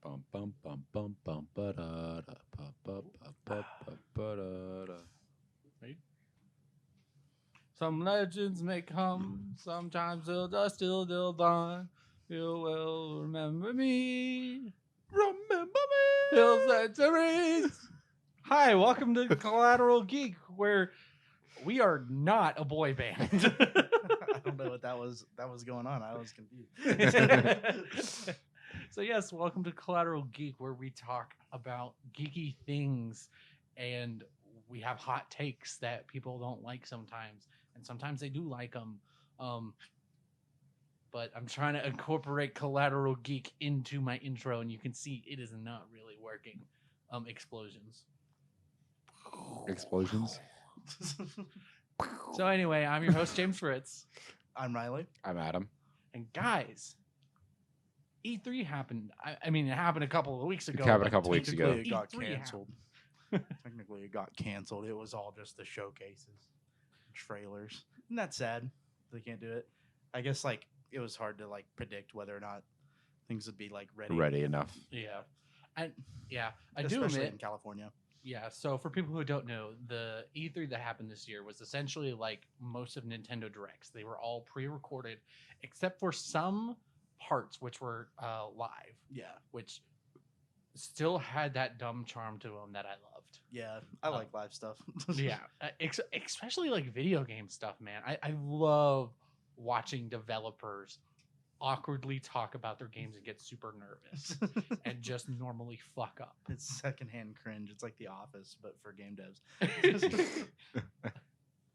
Bum bum bum bum bum ba da da ba ba ba ba ba ba da da. Right? Some legends may come, sometimes they'll die. You will remember me. Remember Hill me? centuries. Hi, welcome to Collateral Geek, where we are not a boy band. I don't know what that was going on. I was confused. So yes, welcome to Collateral Geek, where we talk about geeky things, and we have hot takes that people don't like sometimes, and sometimes they do like them. But I'm trying to incorporate Collateral Geek into my intro, and you can see it is not really working. Explosions. Explosions. So anyway, I'm your host James Fritz, I'm Riley. I'm Adam. and guys, E3 happened. I mean, it happened a couple of weeks ago. happened a but couple weeks ago. Technically, it got E3 canceled. Technically, it got canceled. It was all just the showcases, trailers. Isn't that sad? They can't do it. I guess like it was hard to like predict whether or not things would be like ready. Ready enough. Yeah, I do Especially admit. in California. Yeah, so for people who don't know, the E3 that happened this year was essentially like most of Nintendo Directs. They were all pre-recorded, except for some parts which were live, Yeah, which still had that dumb charm to them that I loved. yeah. I like live stuff. Yeah, especially like video game stuff, man. I love watching developers awkwardly talk about their games and get super nervous and just normally fuck up. It's secondhand cringe. It's like The Office, but for game devs.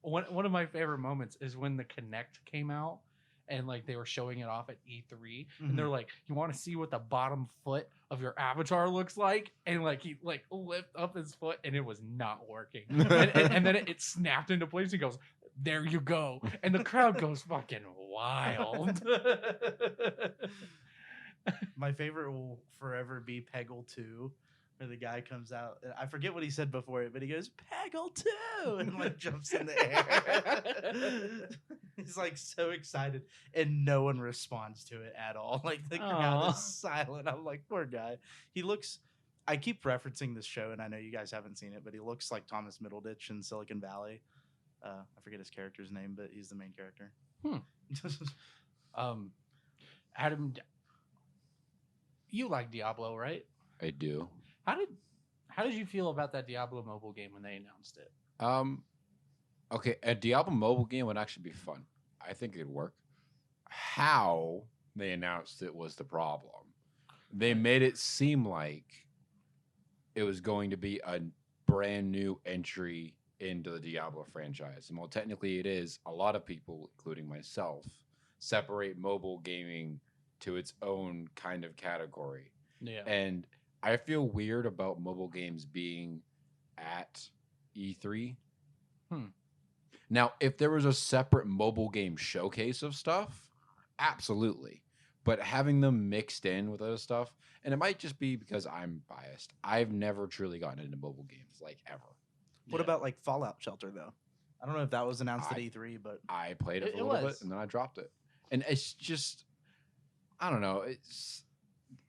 One of my favorite moments is when the Kinect came out and like they were showing it off at E3 and they're like, you want to see what the bottom foot of your avatar looks like? And like he like lift up his foot and it was not working. And then it snapped into place. He goes, there you go. And the crowd goes fucking wild. My favorite will forever be Peggle 2, where the guy comes out. I forget what he said before it, but he goes, Peggle 2! And like jumps in the air. He's like so excited, and no one responds to it at all. Like the crowd Aw. is silent. I'm like, poor guy. He looks. I keep referencing this show, and I know you guys haven't seen it, but he looks like Thomas Middleditch in Silicon Valley. I forget his character's name, but he's the main character. Adam, you like Diablo, right? I do. How did you feel about that Diablo mobile game when they announced it? Okay, a Diablo mobile game would actually be fun. I think it'd work. How they announced it was the problem. They made it seem like it was going to be a brand new entry into the Diablo franchise. And while technically it is, a lot of people, including myself, separate mobile gaming to its own kind of category. Yeah. And I feel weird about mobile games being at E3. Now, if there was a separate mobile game showcase of stuff, absolutely. But having them mixed in with other stuff, and it might just be because I'm biased. I've never truly gotten into mobile games, like, ever. What about like Fallout Shelter though? I don't know if that was announced at E3, but I played it for It a little was. bit, and then I dropped it. And it's just, I don't know. It's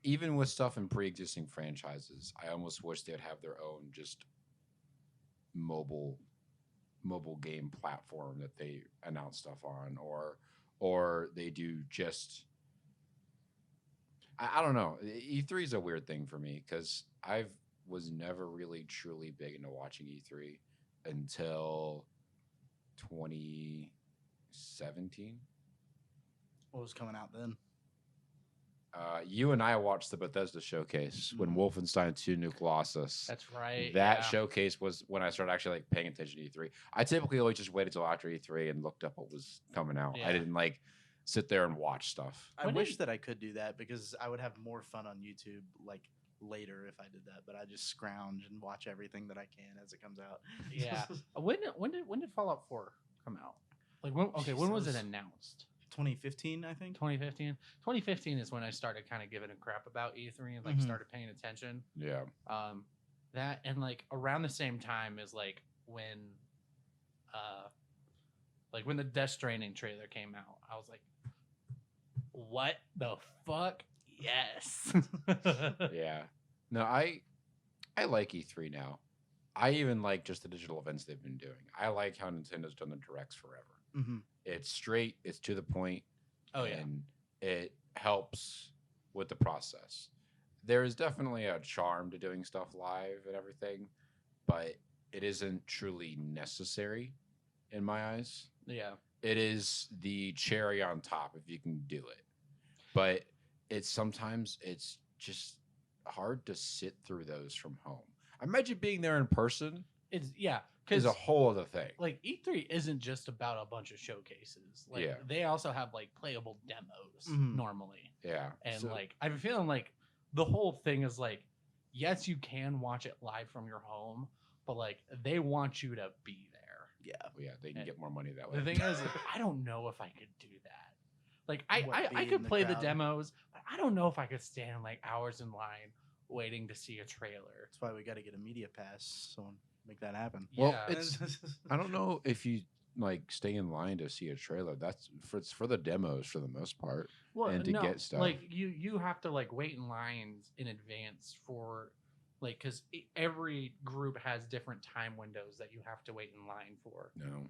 even with stuff in pre-existing franchises, I almost wish they'd have their own just mobile game platform that they announce stuff on, or they do just. I don't know. E3 is a weird thing for me because I was never really truly big into watching E3 until 2017. what was coming out then? You and I watched the Bethesda showcase when Wolfenstein 2 New Colossus. That's right. That yeah. showcase was when I started actually like paying attention to E3. I typically always just waited until after E3 and looked up what was coming out. Yeah. I didn't like sit there and watch stuff. I When wish did- that I could do that because I would have more fun on YouTube like later if I did that, but I just scrounge and watch everything that I can as it comes out. Yeah. When did Fallout 4 come out? Like when? Okay, when was it Jesus. announced? 2015, I think. 2015. 2015 is when I started kind of giving a crap about E3 and like Mhm. started paying attention. Yeah. That and like around the same time is like when the Death Stranding trailer came out. I was like, what the fuck Yes. Yeah. No, I like E3 now. I even like just the digital events they've been doing. I like how Nintendo's done the directs forever. Mm-hmm. It's straight, it's to the point, Oh yeah. and it helps with the process. There is definitely a charm to doing stuff live and everything, but it isn't truly necessary in my eyes. Yeah. It is the cherry on top if you can do it. But it's just hard to sit through those from home. I imagine being there in person It's yeah, is because a whole other thing. like E3 isn't just about a bunch of showcases. Like Yeah. they also have like playable demos Mhm. normally. Yeah. And So- like I'm feeling like the whole thing is like, yes, you can watch it live from your home, but like they want you to be there. yeah, they can get more money that way. The thing is, I don't know if I could do that. Like I Be in could the play the crowd? demos, but I don't know if I could stand like hours in line waiting to see a trailer. That's why we got to get a media pass. So make that happen. Well, Yeah. it's I don't know if you like stay in line to see a trailer. It's for the demos for the most part. Well, and to get stuff. like you have to like wait in lines in advance for like because every group has different time windows that you have to wait in line for. No.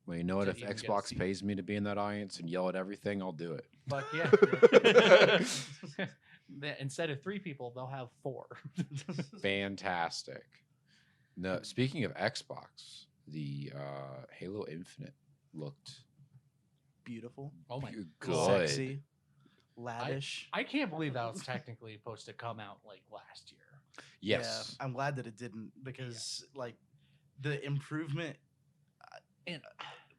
Well, you know what? to If even get a Xbox seat. pays me to be in that audience and yell at everything, I'll do it. Fuck yeah. Instead of 3 people, they'll have 4. Fantastic. No, speaking of Xbox, the Halo Infinite looked Beautiful, Oh my good. sexy, lavish. I can't believe that was technically supposed to come out like last year. Yes. Yeah, I'm glad that it didn't because like the improvement And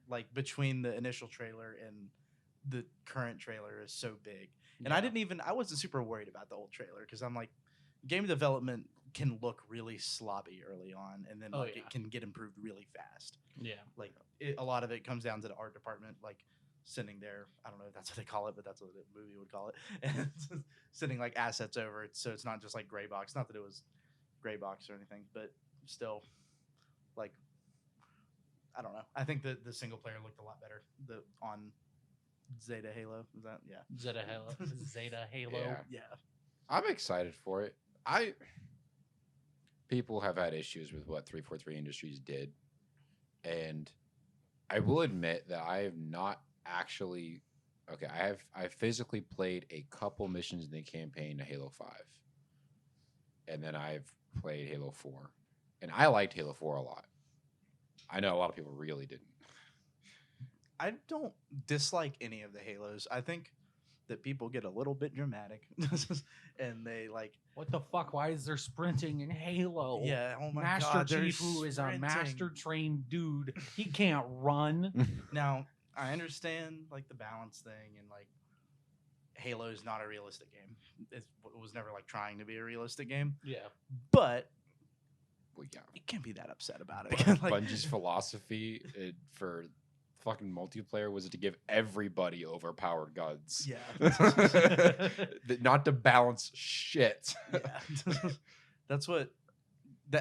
like between the initial trailer and the current trailer is so big. And yeah. I wasn't super worried about the old trailer because I'm like, game development can look really sloppy early on, and then Oh, like yeah. it can get improved really fast. Yeah. Like a lot of it comes down to the art department, like sending their I don't know if that's what they call it, but that's what the movie would call it, and sending like assets over it, so it's not just like gray box. Not that it was gray box or anything, but still, like I don't know. I think the single player looked a lot better. The on Zeta Halo is that Zeta Halo. Zeta Halo. Yeah. yeah. I'm excited for it. People have had issues with what 343 Industries did, and I will admit that I have not actually. Okay, I physically played a couple missions in the campaign of Halo 5, and then I've played Halo 4, and I liked Halo 4 a lot. I know a lot of people really didn't. I don't dislike any of the Halos. I think that people get a little bit dramatic, and they like What the fuck? Why is there sprinting in Halo? yeah. Oh my Master god, they're Chief, who is a sprinting. master trained dude, he can't run. Now I understand like the balance thing and like Halo is not a realistic game. It was never like trying to be a realistic game, Yeah. but Well, yeah. you can't be that upset about it. Like, Bungie's philosophy for fucking multiplayer was to give everybody overpowered guns. yeah, Not to balance shit. yeah. That's what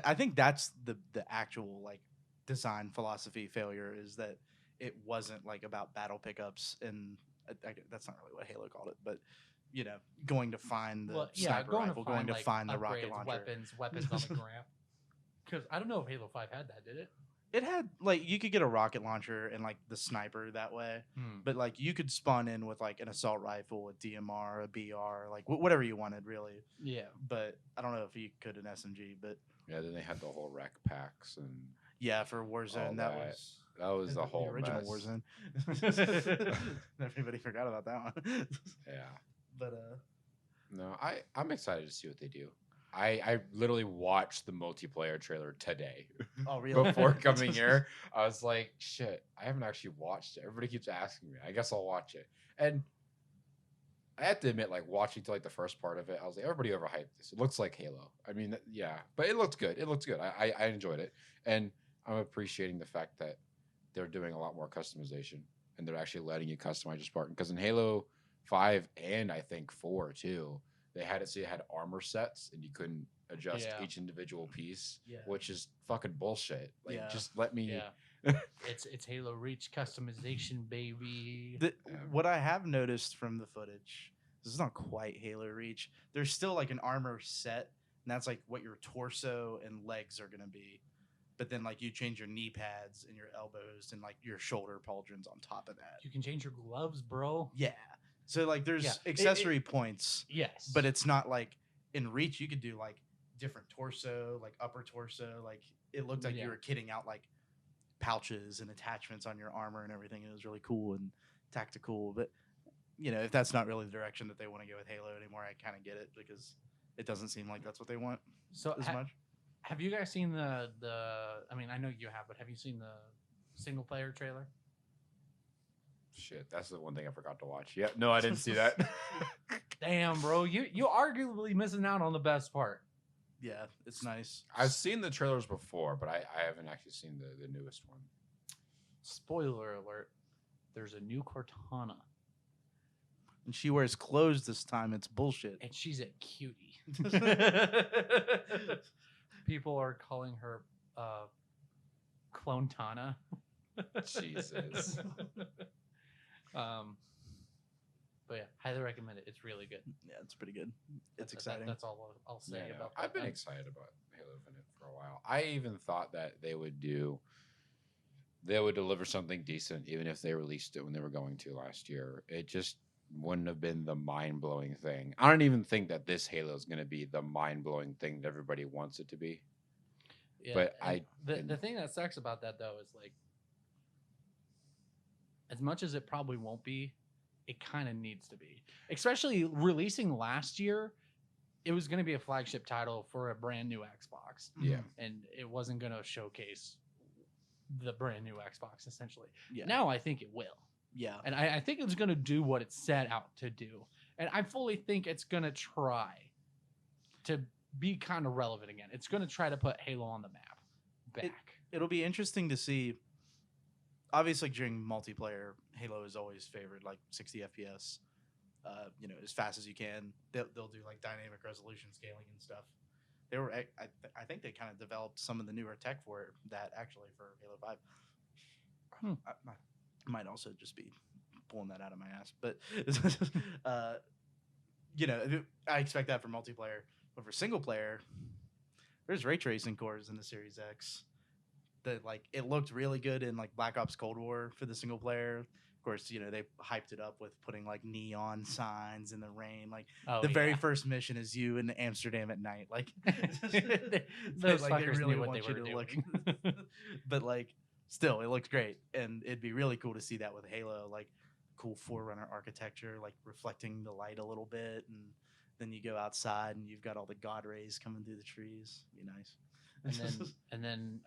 I think that's the actual like design philosophy failure is that it wasn't like about battle pickups and that's not really what Halo called it, but you know, going to find the sniper rifle, going to find the rocket upgrades, launcher. weapons on the ground. Because I don't know if Halo 5 had that, did it? It had like you could get a rocket launcher and like the sniper that way, but like you could spawn in with like an assault rifle, a DMR, a BR, like whatever you wanted really. Yeah. But I don't know if you could an SMG, but Yeah, then they had the whole rec packs and yeah, for Warzone All that that. was that was the whole original mess. Warzone. Everybody forgot about that one. Yeah. But No, I'm excited to see what they do. I literally watched the multiplayer trailer today. oh really? Before coming here. I was like, shit, I haven't actually watched it. Everybody keeps asking me. I guess I'll watch it. And I have to admit, like watching to like the first part of it, I was like, everybody overhyped this. It looks like Halo. I mean, yeah, but it looked good. It looked good. I enjoyed it, and I'm appreciating the fact that they're doing a lot more customization and they're actually letting you customize your Spartan. Because in Halo 5 and I think 4 too, they had it so you had armor sets and you couldn't adjust Yeah. each individual piece, Yeah. which is fucking bullshit. Like, Yeah. just let me. Yeah. it's Halo Reach customization, baby. What I have noticed from the footage, this is not quite Halo Reach. There's still like an armor set, and that's like what your torso and legs are gonna be. But then like you change your knee pads and your elbows and like your shoulder pauldrons on top of that. You can change your gloves, bro. Yeah. So like there's Yeah, accessory points, Yes, but it's not like in Reach you could do like different torso, like upper torso. Like it looked like Yeah. you were kitting out like pouches and attachments on your armor and everything. It was really cool and tactical. But you know, if that's not really the direction that they want to go with Halo anymore, I kind of get it because it doesn't seem like that's what they want so as much. have you guys seen the? I mean, I know you have, but have you seen the single player trailer? Shit, that's the one thing I forgot to watch. Yeah, no, I didn't see that. Damn, bro, you arguably missing out on the best part. Yeah, it's nice. I've seen the trailers before, but I haven't actually seen the newest one. Spoiler alert: there's a new Cortana, And she wears clothes this time. It's bullshit. and she's a cutie. People are calling her Clontana. Jesus. But yeah, highly recommend it. It's really good. Yeah, it's pretty good. It's That- exciting. That's all I'll say Yeah, about. I've that. been excited about Halo Infinite for a while. I even thought that they would deliver something decent, even if they released it when they were going to last year. It just wouldn't have been the mind blowing thing. I don't even think that this Halo is going to be the mind blowing thing that everybody wants it to be. Yeah, But and the and- thing that sucks about that though is like, as much as it probably won't be, it kind of needs to be. Especially releasing last year, it was going to be a flagship title for a brand new Xbox, Yeah. and it wasn't going to showcase the brand new Xbox essentially. Yeah. Now I think it will, Yeah. and I think it's going to do what it set out to do, and I fully think it's going to try to be kind of relevant again. It's going to try to put Halo on the map back. It'll be interesting to see. Obviously, during multiplayer, Halo is always favored, like 60 FPS. You know, as fast as you can. They'll do like dynamic resolution scaling and stuff. They were, I think they kind of developed some of the newer tech for that actually for Halo 5. I might also just be pulling that out of my ass, but you know, I expect that for multiplayer. But for single player, there's ray tracing cores in the Series X. That like it looked really good in like Black Ops Cold War for the single player. Of course, you know they hyped it up with putting like neon signs in the rain. Like the very first mission is you in Amsterdam at night. Like those like, fuckers knew what they were doing. but like still, it looks great, and it'd be really cool to see that with Halo. Like cool Forerunner architecture, like reflecting the light a little bit, and then you go outside and you've got all the God rays coming through the trees. Be nice. and then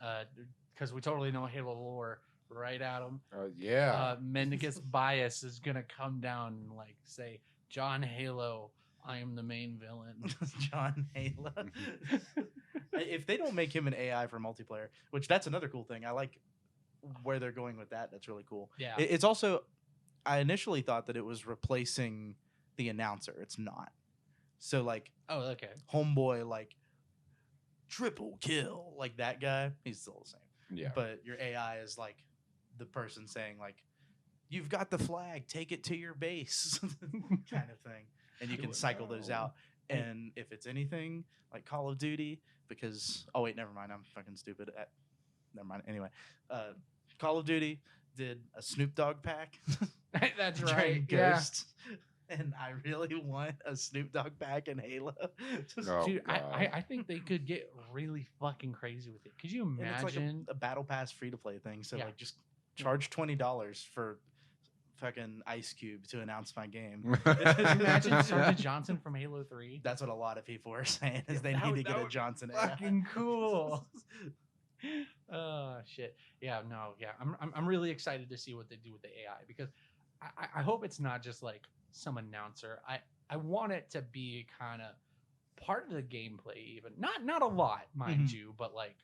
because we totally know Halo lore, right, Adam? Yeah. Mendicus Bias is gonna come down and like say, John Halo, I am the main villain. John Halo. If they don't make him an AI for multiplayer, which that's another cool thing. I like where they're going with that. That's really cool. Yeah. It's also, I initially thought that it was replacing the announcer. It's not. So like, Oh, okay. homeboy, like triple kill, like that guy, he's still the same. Yeah. But your AI is like the person saying like, "You've got the flag, take it to your base," kind of thing, and you can cycle those out. And if it's anything like Call of Duty, because oh wait, never mind, I'm fucking stupid. Never mind. Anyway, Call of Duty did a Snoop Dogg pack. That's during right. Yeah. Ghost. And I really want a Snoop Dogg pack in Halo. Oh, Dude, God. I think they could get really fucking crazy with it. Could you And it's like imagine? a battle pass free to play thing. So Yeah. like just charge $20 for fucking Ice Cube to announce my game. Could you imagine Sergeant Johnson from Halo 3? That's what a lot of people are saying is they That need would- to get that a would be Johnson AI. fucking cool. Oh shit. Yeah, no, yeah. I'm really excited to see what they do with the AI because I hope it's not just like some announcer. I want it to be kind of part of the gameplay, even not a lot, mind you, but like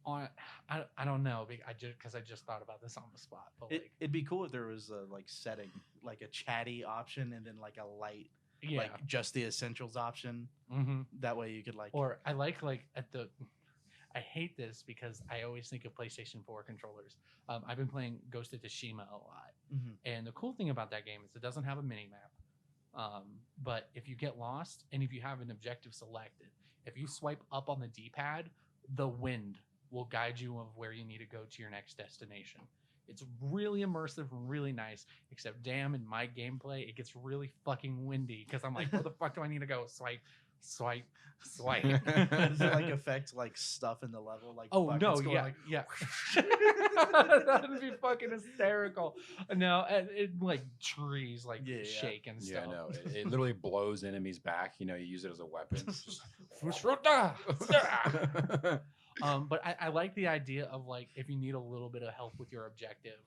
on I don't know. I just thought about this on the spot. But like It'd be cool if there was a like setting, like a chatty option, and then like a light, yeah. like just the essentials option. Mm-hmm. That way you could like. Or I like at the. I hate this because I always think of PlayStation 4 controllers. I've been playing Ghost of Tsushima a lot, Mhm. and the cool thing about that game is it doesn't have a mini map. But if you get lost and if you have an objective selected, if you swipe up on the D-pad, the wind will guide you of where you need to go to your next destination. It's really immersive and really nice, except damn, in my gameplay, it gets really fucking windy because I'm like, where the fuck do I need to go? Swipe, swipe, swipe. Does it like affect like stuff in the level? Like Oh buckets no, going, yeah, like, yeah. That'd be fucking hysterical. No, it like trees like Yeah, yeah. shake and Yeah, stuff. no, it literally blows enemies back. You use it as a weapon. Just- But I like the idea of like if you need a little bit of help with your objective,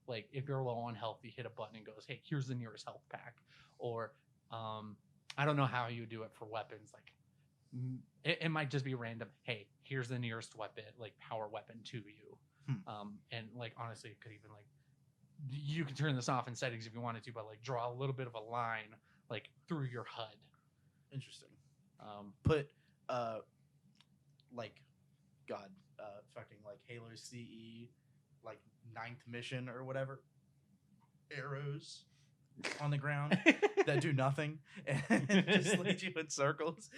like if you're low on health, you hit a button and goes, "Hey, here's the nearest health pack." Or I don't know how you do it for weapons. Like it might just be random. Hey, here's the nearest weapon, like power weapon to you. And like honestly, it could even like you can turn this off in settings if you wanted to, but like draw a little bit of a line like through your HUD. interesting. Um, Put like fucking like Halo CE like 9th mission or whatever arrows on the ground that do nothing and just lead you in circles.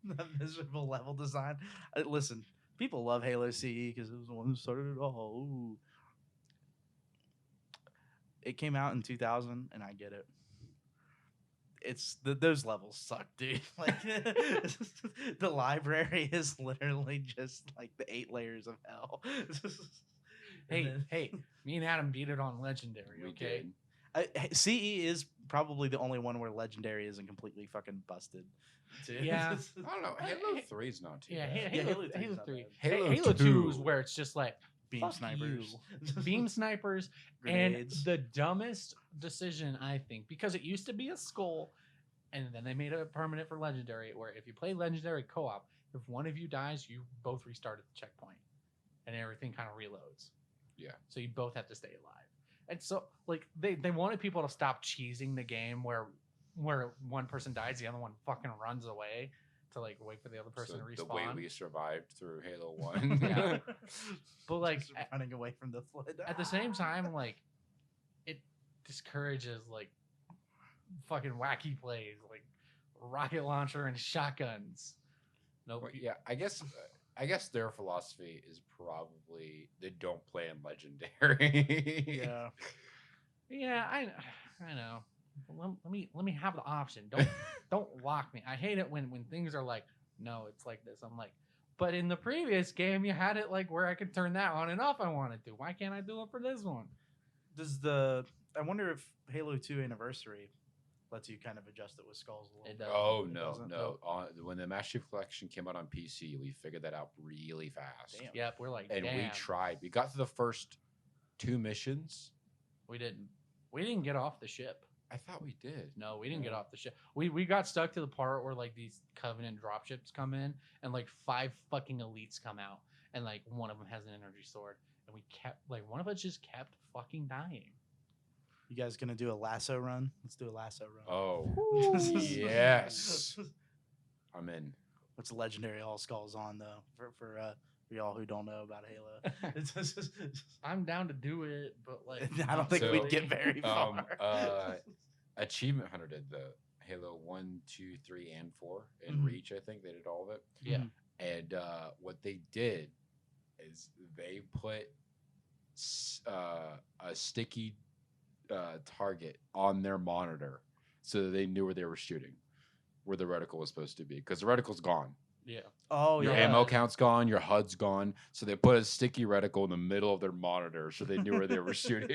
That miserable level design. Listen, people love Halo CE because it was the one who started it all. Ooh. It came out in 2000, and I get it. It's those levels suck, dude. Like the library is literally just like the 8 layers of hell. hey, me and Adam beat it on Legendary. we Okay, did. CE is probably the only one where Legendary isn't completely fucking busted. Too. Yeah. I don't know. Halo 3 is not too yeah, bad. Yeah, Halo, Halo 3 's Halo not 3. bad. Halo 2 is 2. where it's just like Beam fuck snipers, you. Beam snipers, grenades. and the dumbest decision I think because it used to be a skull, and then they made it permanent for Legendary, where if you play Legendary co-op, if one of you dies, you both restart at the checkpoint, and everything kind of reloads. Yeah. So you both have to stay alive. And so like they wanted people to stop cheesing the game where one person dies, the other one fucking runs away to like wait for the other person to respawn. The way we survived through Halo 1. Yeah. But like Just running away from the flood. at the same time, like it discourages like fucking wacky plays like rocket launcher and shotguns. Nope. Well, yeah, I guess their philosophy is probably they don't play in Legendary. Yeah. Yeah, I know. Let me have the option. Don't lock me. I hate it when things are like, no, it's like this. I'm like, but in the previous game you had it like where I could turn that on and off I wanted to. Why can't I do it for this one? I wonder if Halo 2 Anniversary lets you kind of adjust it with skulls a little It bit. does. Oh It no, doesn't? no. When the Master Chief Collection came out on PC, we figured that out really fast. Damn. Yep, we're like, And damn. we tried. We got to the first 2 missions. We didn't get off the ship. I thought we did. No, we didn't get off the ship. We got stuck to the part where like these Covenant dropships come in and like 5 fucking elites come out and like one of them has an energy sword and we kept like one of us just kept fucking dying. You guys gonna do a lasso run? Let's do a lasso run. Oh, yes. I'm in. What's legendary all skulls on though for y'all who don't know about Halo? I'm down to do it, but like I don't think So, we'd get very far. Achievement Hunter did the Halo 1, 2, 3, and 4 in Mhm. Reach. I think they did all of it. yeah. Mhm. And what they did is they put a sticky target on their monitor so that they knew where they were shooting, where the reticle was supposed to be, because the reticle's gone. Yeah. Oh Your yeah. ammo count's gone, your HUD's gone. So they put a sticky reticle in the middle of their monitor so they knew where they were shooting.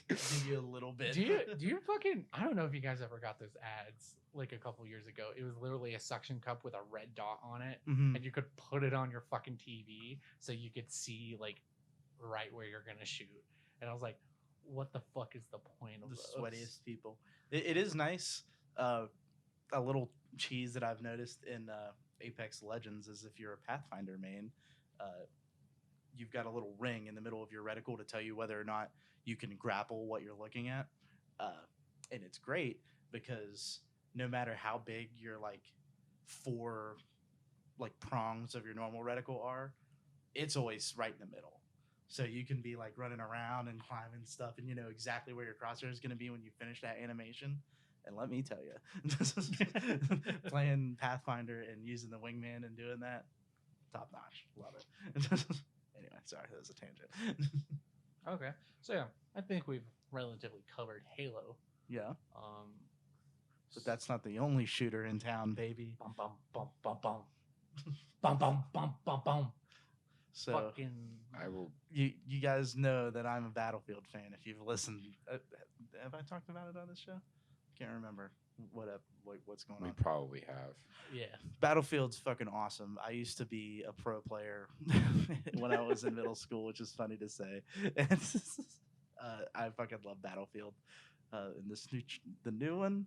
Give you a little bit. Do you fucking I don't know if you guys ever got those ads like a couple years ago. It was literally a suction cup with a red dot on it. Mhm. And you could put it on your fucking TV so you could see like right where you're gonna shoot. And I was like, what the fuck is the point of The those? sweatiest people. It is nice. A little cheese that I've noticed in Apex Legends is if you're a Pathfinder main, you've got a little ring in the middle of your reticle to tell you whether or not you can grapple what you're looking at. And it's great because no matter how big your like 4 like prongs of your normal reticle are, it's always right in the middle. So you can be like running around and climbing stuff and you know exactly where your crosshair is going to be when you finish that animation. And let me tell you, playing Pathfinder and using the wingman and doing that, top notch. Love it. Anyway, sorry, that was a tangent. Okay, so yeah, I think we've relatively covered Halo. Yeah, Um, but that's not the only shooter in town, baby. bum bum bum bum bum bum bum bum bum bum. So Fucking. I will. you guys know that I'm a Battlefield fan. If you've listened, have I talked about it on this show? Can't remember what's going We on. probably have. Yeah. Battlefield's fucking awesome. I used to be a pro player when I was in middle school, which is funny to say. I fucking love Battlefield. And the new one,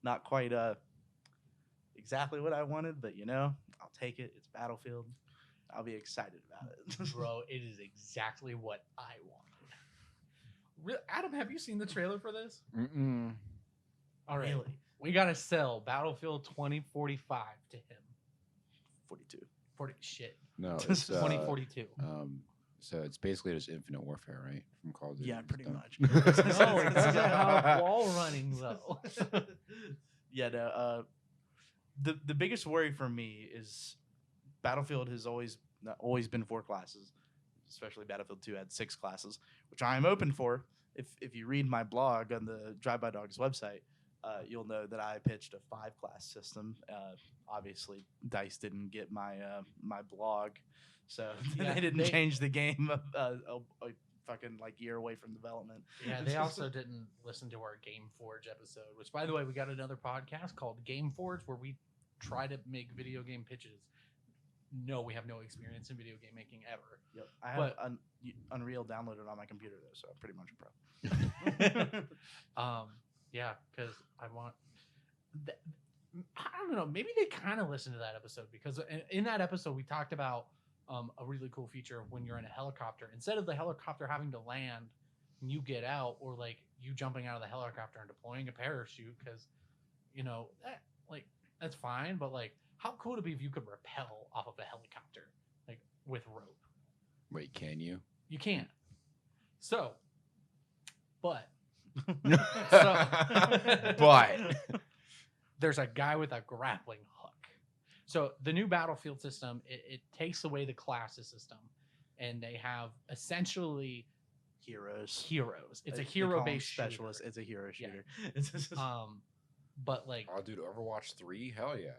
not quite exactly what I wanted, but I'll take it. It's Battlefield. I'll be excited about it. Bro, it is exactly what I wanted. Adam, have you seen the trailer for this? Mm-mm. All right. Really? We got to sell Battlefield 2045 to him. 42. 40 shit. No, it's 2042. So it's basically just Infinite Warfare, right? From Call of Duty. Yeah, pretty much. No, it doesn't have wall running though. Yeah, no, the biggest worry for me is Battlefield has always been 4 classes, especially Battlefield 2 had 6 classes, which I am open for. If you read my blog on the Drive By Dogs website, you'll know that I pitched a 5-class system. Obviously, DICE didn't get my blog, so Yeah, they didn't change the game a fucking year away from development. Yeah, they also didn't listen to our Game Forge episode, which, by the way, we got another podcast called Game Forge where we try to make video game pitches. No, we have no experience in video game making ever. Yep. I have Unreal downloaded on my computer though, so I'm pretty much a pro. Yeah, because I want. I don't know. Maybe they kind of listened to that episode because in that episode we talked about a really cool feature of when you're in a helicopter. Instead of the helicopter having to land and you get out, or you jumping out of the helicopter and deploying a parachute, because that's fine. But how cool would it be if you could rappel off of a helicopter with rope? Wait, can you? You can't. So, but. But There's a guy with a grappling hook. So the new Battlefield system, it takes away the classes system, and they have essentially Heroes. It's a They call 'em hero-based specialist. shooter. It's a hero Yeah. shooter. But oh, dude, Overwatch 3, hell yeah.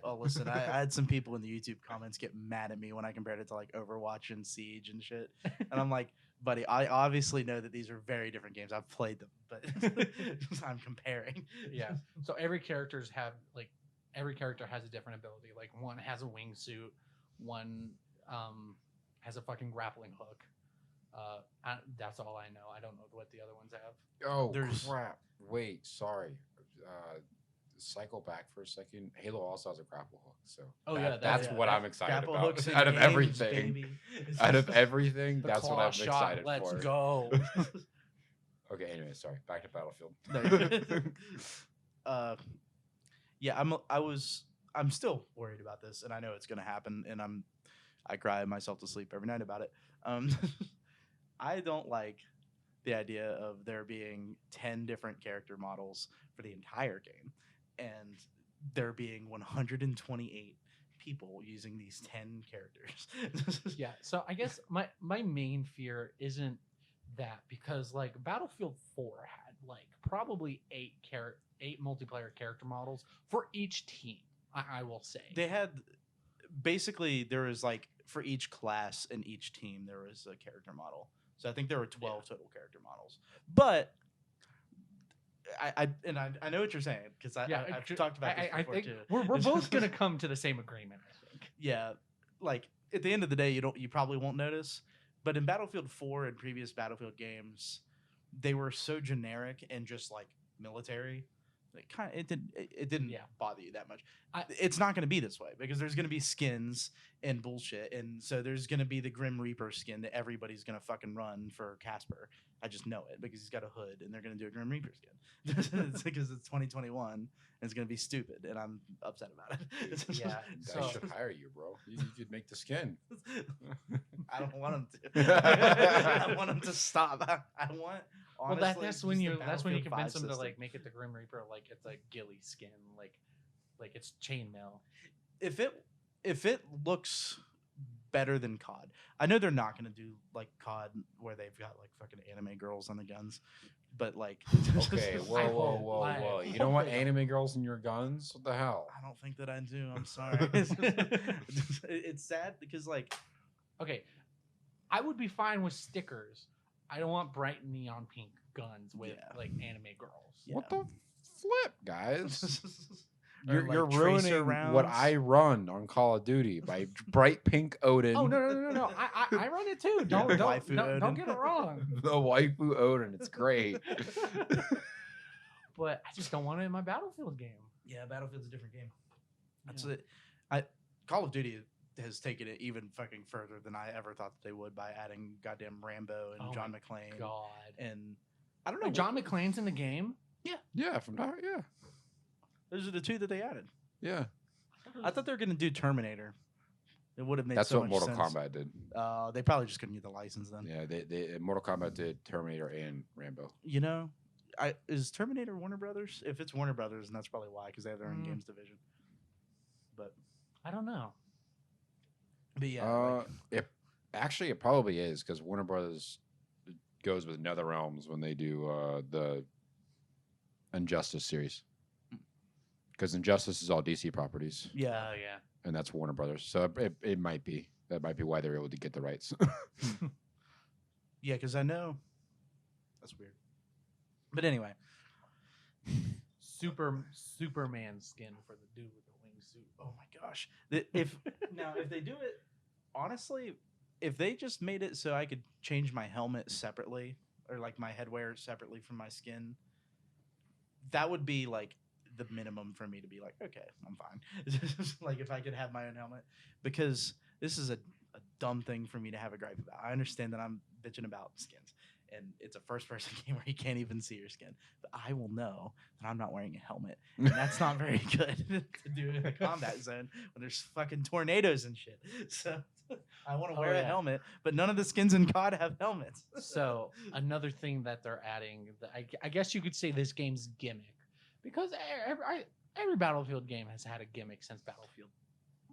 Oh, listen, I had some people in the YouTube comments get mad at me when I compared it to Overwatch and Siege and shit, and I'm like, buddy, I obviously know that these are very different games. I've played them, but I'm comparing. Yeah. So every character has a different ability. One has a wingsuit, one has a fucking grappling hook. That's all I know. I don't know what the other ones have. Oh, There's- crap. Wait, sorry. Cycle back for a second. Halo also has a grapple hook, so that's what I'm excited Grapple about. hooks in Out of games, everything, baby. out of everything, The that's what claw I'm shot, excited let's for. go. Okay, anyway, sorry. Back to Battlefield. Yeah, I'm still worried about this, and I know it's gonna happen, and I cry myself to sleep every night about it. I don't like the idea of there being 10 different character models for the entire game, and there being 128 people using these 10 characters. Yeah. So I guess my main fear isn't that, because Battlefield 4 had probably 8 multiplayer character models for each team. I will say They had basically there was for each class and each team there was a character model. So I think there were 12 total character models. But I know what you're saying, because I've talked about this before think too. we're both gonna come to the same agreement. I think. Yeah, at the end of the day, you probably won't notice. But in Battlefield 4 and previous Battlefield games, they were so generic and just military. It didn't bother you that much. It's not going to be this way, because there's going to be skins and bullshit, and so there's going to be the Grim Reaper skin that everybody's going to fucking run for Casper. I just know it because he's got a hood, and they're going to do a Grim Reaper skin. It's because it's 2021 and it's going to be stupid, and I'm upset about it. Yeah, I should hire you, bro. You could make the skin. I don't want him to. I want him to stop. I want Well, Honestly, that's when just the you Battlefield 5 convince them to system. like make it the Grim Reaper, like it's a ghillie skin, like it's chainmail. If it looks better than COD, I know they're not going to do like COD where they've got like fucking anime girls on the guns, but like Okay, I whoa, hope- whoa. I You don't want hope they anime girls in your guns? What the hell? I don't think that I do. I'm sorry. It's sad because like Okay, I would be fine with stickers. I don't want bright neon pink guns with Yeah. like anime girls. Yeah. What the flip, guys? Or, You're, like, you're tracer ruining what rounds. I run on Call of Duty by bright pink Odin. Oh no! I run it too. Don't the don't waifu don't, Odin. don't get it wrong. The waifu Odin. It's great. But I just don't want it in my Battlefield game. Yeah, Battlefield's a different game. That's Yeah. it. Call of Duty has taken it even fucking further than I ever thought that they would by adding goddamn Rambo and Oh John my McClane God. and I don't know. Wait, John McClane's in the game. Yeah, from now. Yeah, Those are the two that they added. yeah. I thought they were gonna do Terminator. It would have made That's so what much Mortal sense. Kombat did. They probably just couldn't get the license then. Yeah, they Mortal Kombat did Terminator and Rambo. You know, is Terminator Warner Brothers? If it's Warner Brothers, and that's probably why, because they have their own games division. But I don't know. yeah, It probably is because Warner Brothers goes with NetherRealms when they do the Injustice series. Because Injustice is all DC properties, yeah, Oh yeah. and that's Warner Brothers. So it might be that might be why they're able to get the rights. yeah. Because I know that's weird. But anyway, Superman skin for the dude with the wingsuit. oh my gosh, if they do it honestly, if they just made it so I could change my helmet separately or like my headwear separately from my skin, that would be like the minimum for me to be like, okay, I'm fine. Like if I could have my own helmet, because this is a dumb thing for me to have a gripe about. I understand that I'm bitching about skins, and it's a first-person game where you can't even see your skin, but I will know that I'm not wearing a helmet, and that's not very good to do in a combat zone when there's fucking tornadoes and shit. So I want to wear a helmet, but none of the skins in COD have helmets. So another thing that they're adding, I guess you could say this game's gimmick, because every Battlefield game has had a gimmick since Battlefield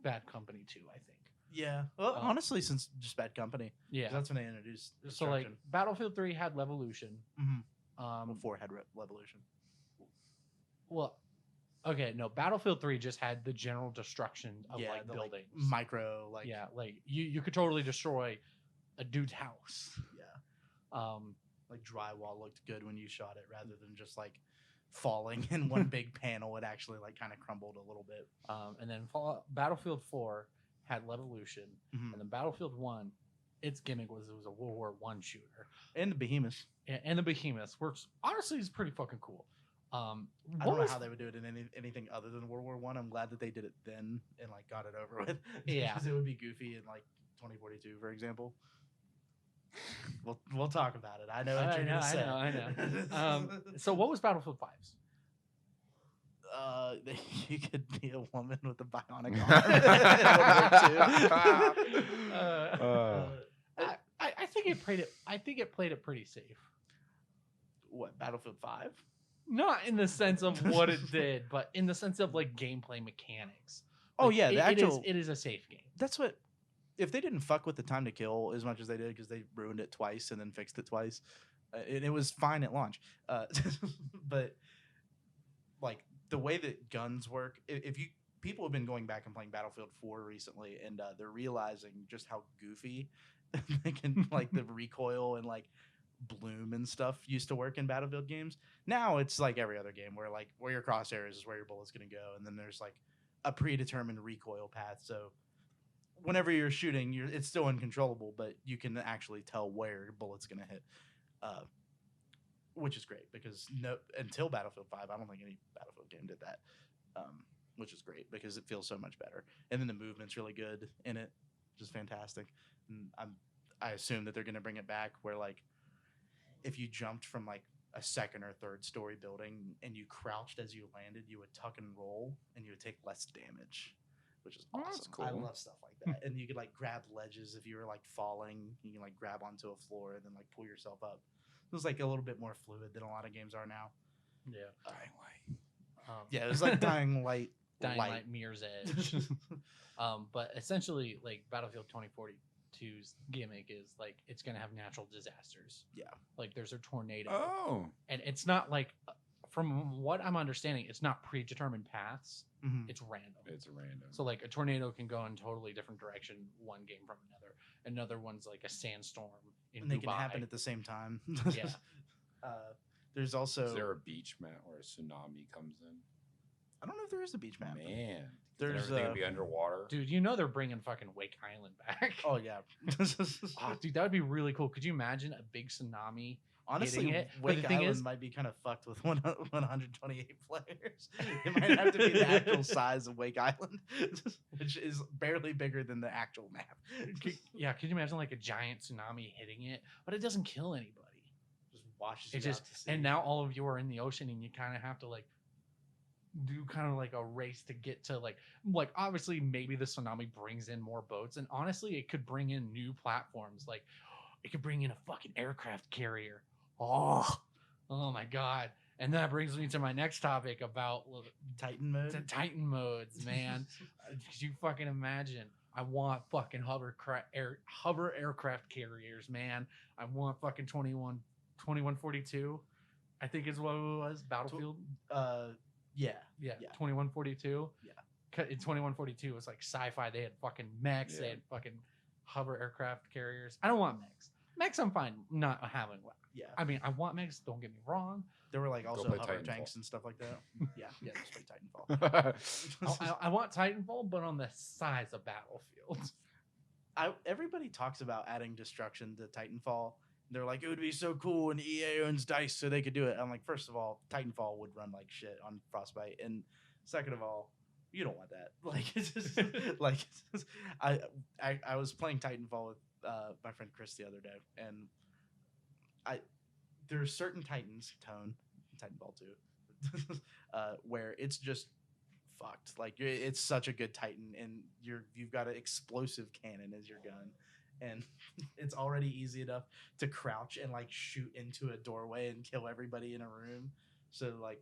Bad Company 2, I think. Yeah. Well, honestly, since just Bad Company, Yeah. that's when they introduced So like destruction. Battlefield 3 had Levolution. Before it had Revolution. Well, okay, no, Battlefield 3 just had the general destruction of like the, buildings. micro, like Yeah, like you could totally destroy a dude's house. yeah, like drywall looked good when you shot it, rather than just like falling in one big panel. It actually like kind of crumbled a little bit. And then Battlefield 4 had Levolution, Mhm. and then Battlefield 1, its gimmick was it was a World War I shooter, And the Behemoths. and the Behemoths, which honestly is pretty fucking cool. I don't know how they would do it in anything other than World War One. I'm glad that they did it then and like got it over with. Yeah. Because it would be goofy in like 2042, for example. We'll talk about it. I know what you're gonna say. I know. So what was Battlefield 5's? You could be a woman with a bionic arm. I think it played it. I think it played it pretty safe. What, Battlefield 5? Not in the sense of what it did, but in the sense of like gameplay mechanics. Oh Like, yeah, it is a safe game. That's what. If they didn't fuck with the time to kill as much as they did, because they ruined it twice and then fixed it twice, and it was fine at launch. But like the way that guns work, if you people have been going back and playing Battlefield 4 recently, and they're realizing just how goofy they can like the recoil and like bloom and stuff used to work in Battlefield games. Now it's like every other game where like where your crosshairs is where your bullet's gonna go, and then there's like a predetermined recoil path. So whenever you're shooting, it's still uncontrollable, but you can actually tell where your bullet's gonna hit, which is great because until Battlefield 5, I don't think any Battlefield game did that, which is great because it feels so much better. And then the movement's really good in it, which is fantastic. And I assume that they're gonna bring it back where like if you jumped from like a second or third story building and you crouched as you landed, you would tuck and roll and you would take less damage, which is Oh, awesome. that's cool. I love stuff like that. And you could like grab ledges if you were like falling. You can like grab onto a floor and then like pull yourself up. was like a little bit more fluid than a lot of games are now. Yeah. Dying Light. Yeah, it was like Dying Light. Dying light. Light Mirror's Edge. But essentially, like Battlefield 2042's gimmick is like it's gonna have natural disasters. Yeah. Like there's a tornado, Oh, and it's not like, from what I'm understanding, it's not predetermined paths. Mhm. It's random. it's random. So like a tornado can go in totally different direction one game from another. Another one's like a sandstorm in And they Dubai. can happen at the same time. Yeah. There's also. Is there a beach map where a tsunami comes in? I don't know if there is a beach map. Man, There's, everything would be underwater. Dude, you know they're bringing fucking Wake Island back. Oh yeah. Oh, dude, that would be really cool. Could you imagine a big tsunami? Honestly, hitting it? But Wake the thing Island is- might be kind of fucked with 128 players. It might have to be the actual size of Wake Island, which is barely bigger than the actual map. Yeah, could you imagine like a giant tsunami hitting it? But it doesn't kill anybody. Just washes It you just out to sea. and now all of you are in the ocean and you kind of have to like do kind of like a race to get to like obviously maybe the tsunami brings in more boats, and honestly it could bring in new platforms. Like it could bring in a fucking aircraft carrier. Oh my god. And that brings me to my next topic about Titan mode. the Titan modes, man. Could you fucking imagine? I want fucking hover aircraft carriers, man. I want fucking 2142. I think is what it was. Battlefield. Yeah. Yeah, yeah. 2142. Yeah. In 2142, it was like sci-fi. They had fucking mechs. Yeah. They had fucking hover aircraft carriers. I don't want mechs. Mechs, I'm fine not having. Yeah. I mean, I want mechs. Don't get me wrong. There were like also play hover Titanfall. tanks and stuff like that. Yeah. Yeah. Just play Titanfall. I want Titanfall, but on the size of Battlefield. Everybody talks about adding destruction to Titanfall. They're like, it would be so cool, and EA owns DICE, so they could do it. I'm like, first of all, Titanfall would run like shit on Frostbite, and second of all, you don't want that. Like, it's just, like, it's just, I was playing Titanfall with my friend Chris the other day, and there are certain Titans, Titanfall 2, where it's just fucked. Like, it's such a good Titan, and you've got an explosive cannon as your gun. And it's already easy enough to crouch and like shoot into a doorway and kill everybody in a room. So like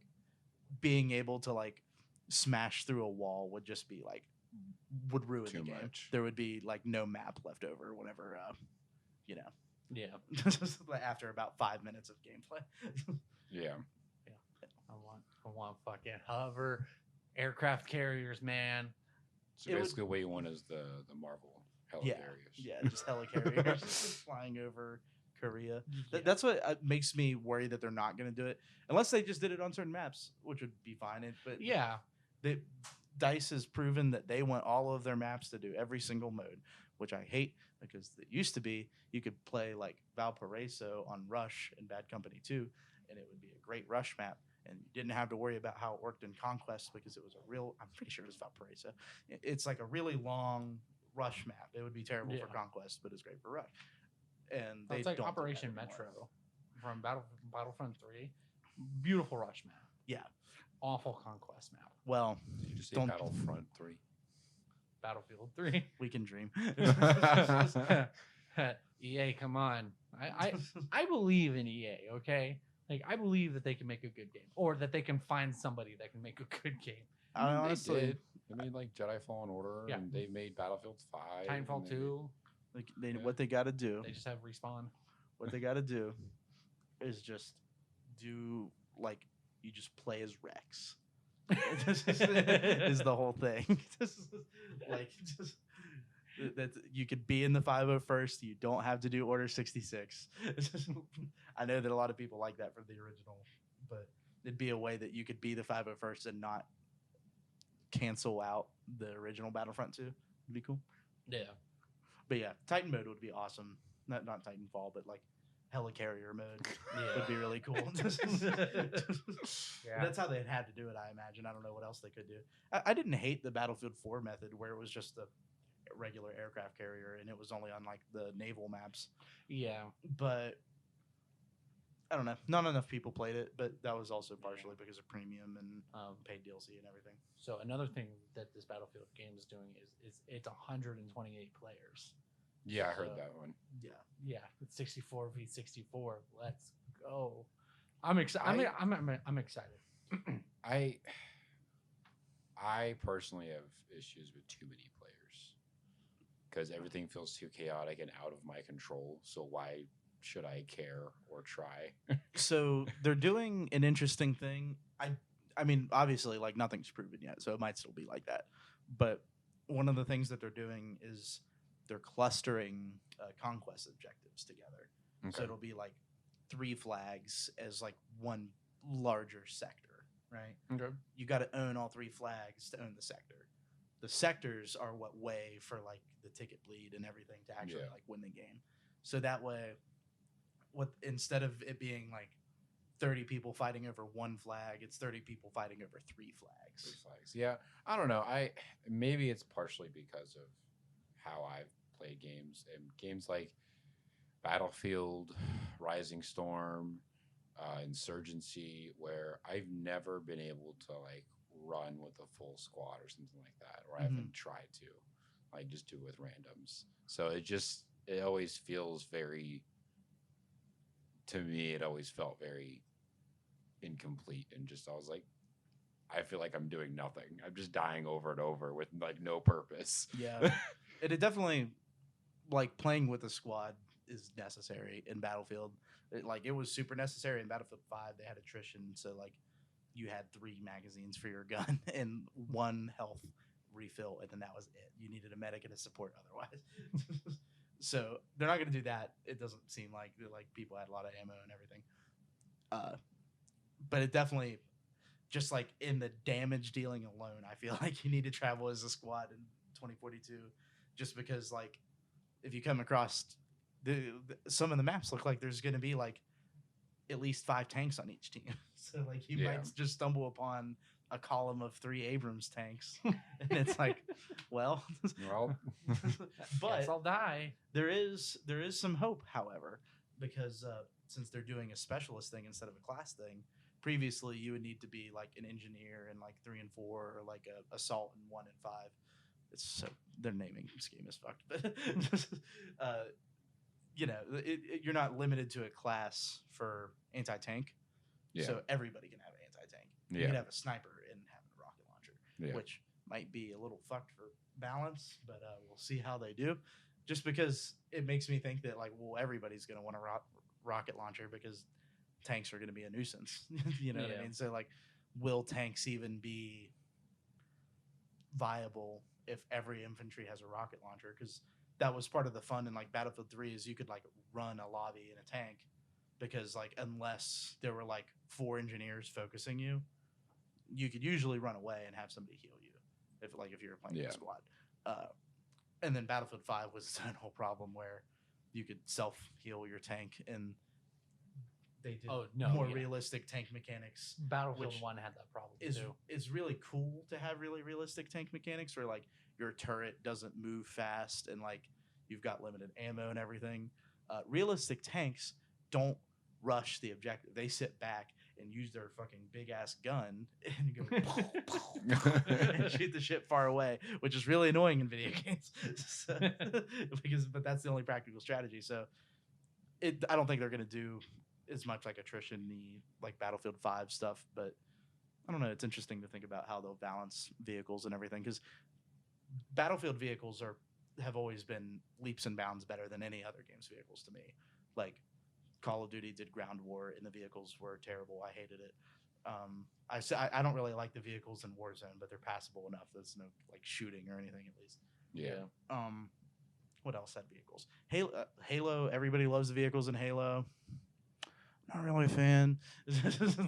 being able to like smash through a wall would just be like would ruin Too the game. much. There would be like no map left over whenever Yeah. after about 5 minutes of gameplay. Yeah. I want fucking hover aircraft carriers, man. So It would- basically, what you want is the Marvel helicarriers. Yeah, just helicarriers just flying over Korea. Yeah. That's what makes me worry that they're not going to do it unless they just did it on certain maps, which would be fine. But Yeah. DICE has proven that they want all of their maps to do every single mode, which I hate because it used to be you could play like Valparaiso on Rush and Bad Company 2, and it would be a great Rush map. And you didn't have to worry about how it worked in Conquest because it was I'm pretty sure it was Valparaiso. It's like a really long Rush map. It would be terrible for Yeah. Conquest, but it's great for Rush. And they It's like don't do that Operation anymore. Metro from Battlefront 3. Beautiful Rush map. Yeah. Awful Conquest map. Well, Did you just say Don't- Battlefront 3? Battlefield 3. we can dream. EA, come on. I believe in EA, okay? Like I believe that they can make a good game, or that they can find somebody that can make a good game. I They honestly, did. They made like Jedi Fallen Order, Yeah. and they made Battlefield 5. Titanfall and they 2, like Yeah. what they got to do. they just have respawn. What they got to do is just do like you just play as Rex. is the whole thing. Like just that you could be in the 501st. You don't have to do Order 66. I know that a lot of people like that for the original, but it'd be a way that you could be the 501st and not cancel out the original Battlefront 2. It'd be cool. Yeah. But yeah, Titan mode would be awesome. Not Titanfall, but like helicarrier mode Yeah. would be really cool. Yeah. That's how they had to do it, I imagine. I don't know what else they could do. I didn't hate the Battlefield 4 method where it was just a regular aircraft carrier and it was only on like the naval maps. Yeah. But I don't know. Not enough people played it, but that was also partially because of premium and paid DLC and everything. So another thing that this Battlefield game is doing is it's 128 players. Yeah, I heard So- that one. Yeah. Yeah, it's 64 v 64. Let's Oh, I'm excited. I'm excited. I personally have issues with too many players because everything feels too chaotic and out of my control. So why should I care or try? So they're doing an interesting thing. I mean, obviously, like nothing's proven yet, so it might still be like that. But one of the things that they're doing is they're clustering conquest objectives together. So Okay. it'll be like 3 flags as like one larger sector, right? Okay. You got to own all 3 flags to own the sector. The sectors are what weigh for like the ticket bleed and everything to actually Yeah. like win the game. So that way, what instead of it being like 30 people fighting over 1 flag, it's 30 people fighting over 3 Three flags. flags. Yeah, I don't know. Maybe it's partially because of how I've played games and games like Battlefield, Rising Storm, Insurgency, where I've never been able to like run with a full squad or something like that, or I haven't tried to, like just do it with randoms. So it always feels very. To me, it always felt very incomplete and just I was like, I feel like I'm doing nothing. I'm just dying over and over with like no purpose. Yeah. It definitely, like, playing with a squad is necessary in Battlefield. It was super necessary in Battlefield 5. They had attrition, so like you had 3 magazines for your gun and 1 health refill, and then that was it. You needed a medic and a support otherwise. So they're not going to do that. It doesn't seem like people had a lot of ammo and everything. But it definitely, just like in the damage dealing alone, I feel like you need to travel as a squad in 2042, just because like if you come across some of the maps look like there's going to be like at least 5 tanks on each team. So like you might just stumble upon a column of 3 Abrams tanks, and it's like, well, Well, but Guess I'll die. there is some hope, however, because since they're doing a specialist thing instead of a class thing, previously you would need to be like an engineer in like 3 and 4, or like a assault in 1 and 5. It's so their naming scheme is fucked, but you're not limited to a class for anti-tank. yeah. So everybody can have an anti-tank. You Yeah. can have a sniper and have a rocket launcher, Yeah. which might be a little fucked for balance, but we'll see how they do. Just because it makes me think that like, well, everybody's going to want a rocket launcher because tanks are going to be a nuisance. You know what I mean? So like, will tanks even be viable if every infantry has a rocket launcher? Because that was part of the fun in like Battlefield 3 is you could like run a lobby in a tank, because like unless there were like 4 engineers focusing you, you could usually run away and have somebody heal you if you were playing in a squad. And then Battlefield 5 was its own whole problem where you could self heal your tank, and they did more realistic tank mechanics. Battlefield 1 had that problem too. It's really cool to have really realistic tank mechanics where like your turret doesn't move fast and like you've got limited ammo and everything. Realistic tanks don't rush the objective. They sit back and use their fucking big ass gun and go and shoot the shit far away, which is really annoying in video games. But that's the only practical strategy. So I don't think they're gonna do as much like attrition-y like Battlefield 5 stuff, but I don't know. It's interesting to think about how they'll balance vehicles and everything, because Battlefield vehicles have always been leaps and bounds better than any other game's vehicles to me. Like Call of Duty did ground war, and the vehicles were terrible. I hated it. I don't really like the vehicles in Warzone, but they're passable enough. There's no like shooting or anything, at least. Yeah. What else had vehicles? Halo. Everybody loves the vehicles in Halo. Not really a fan.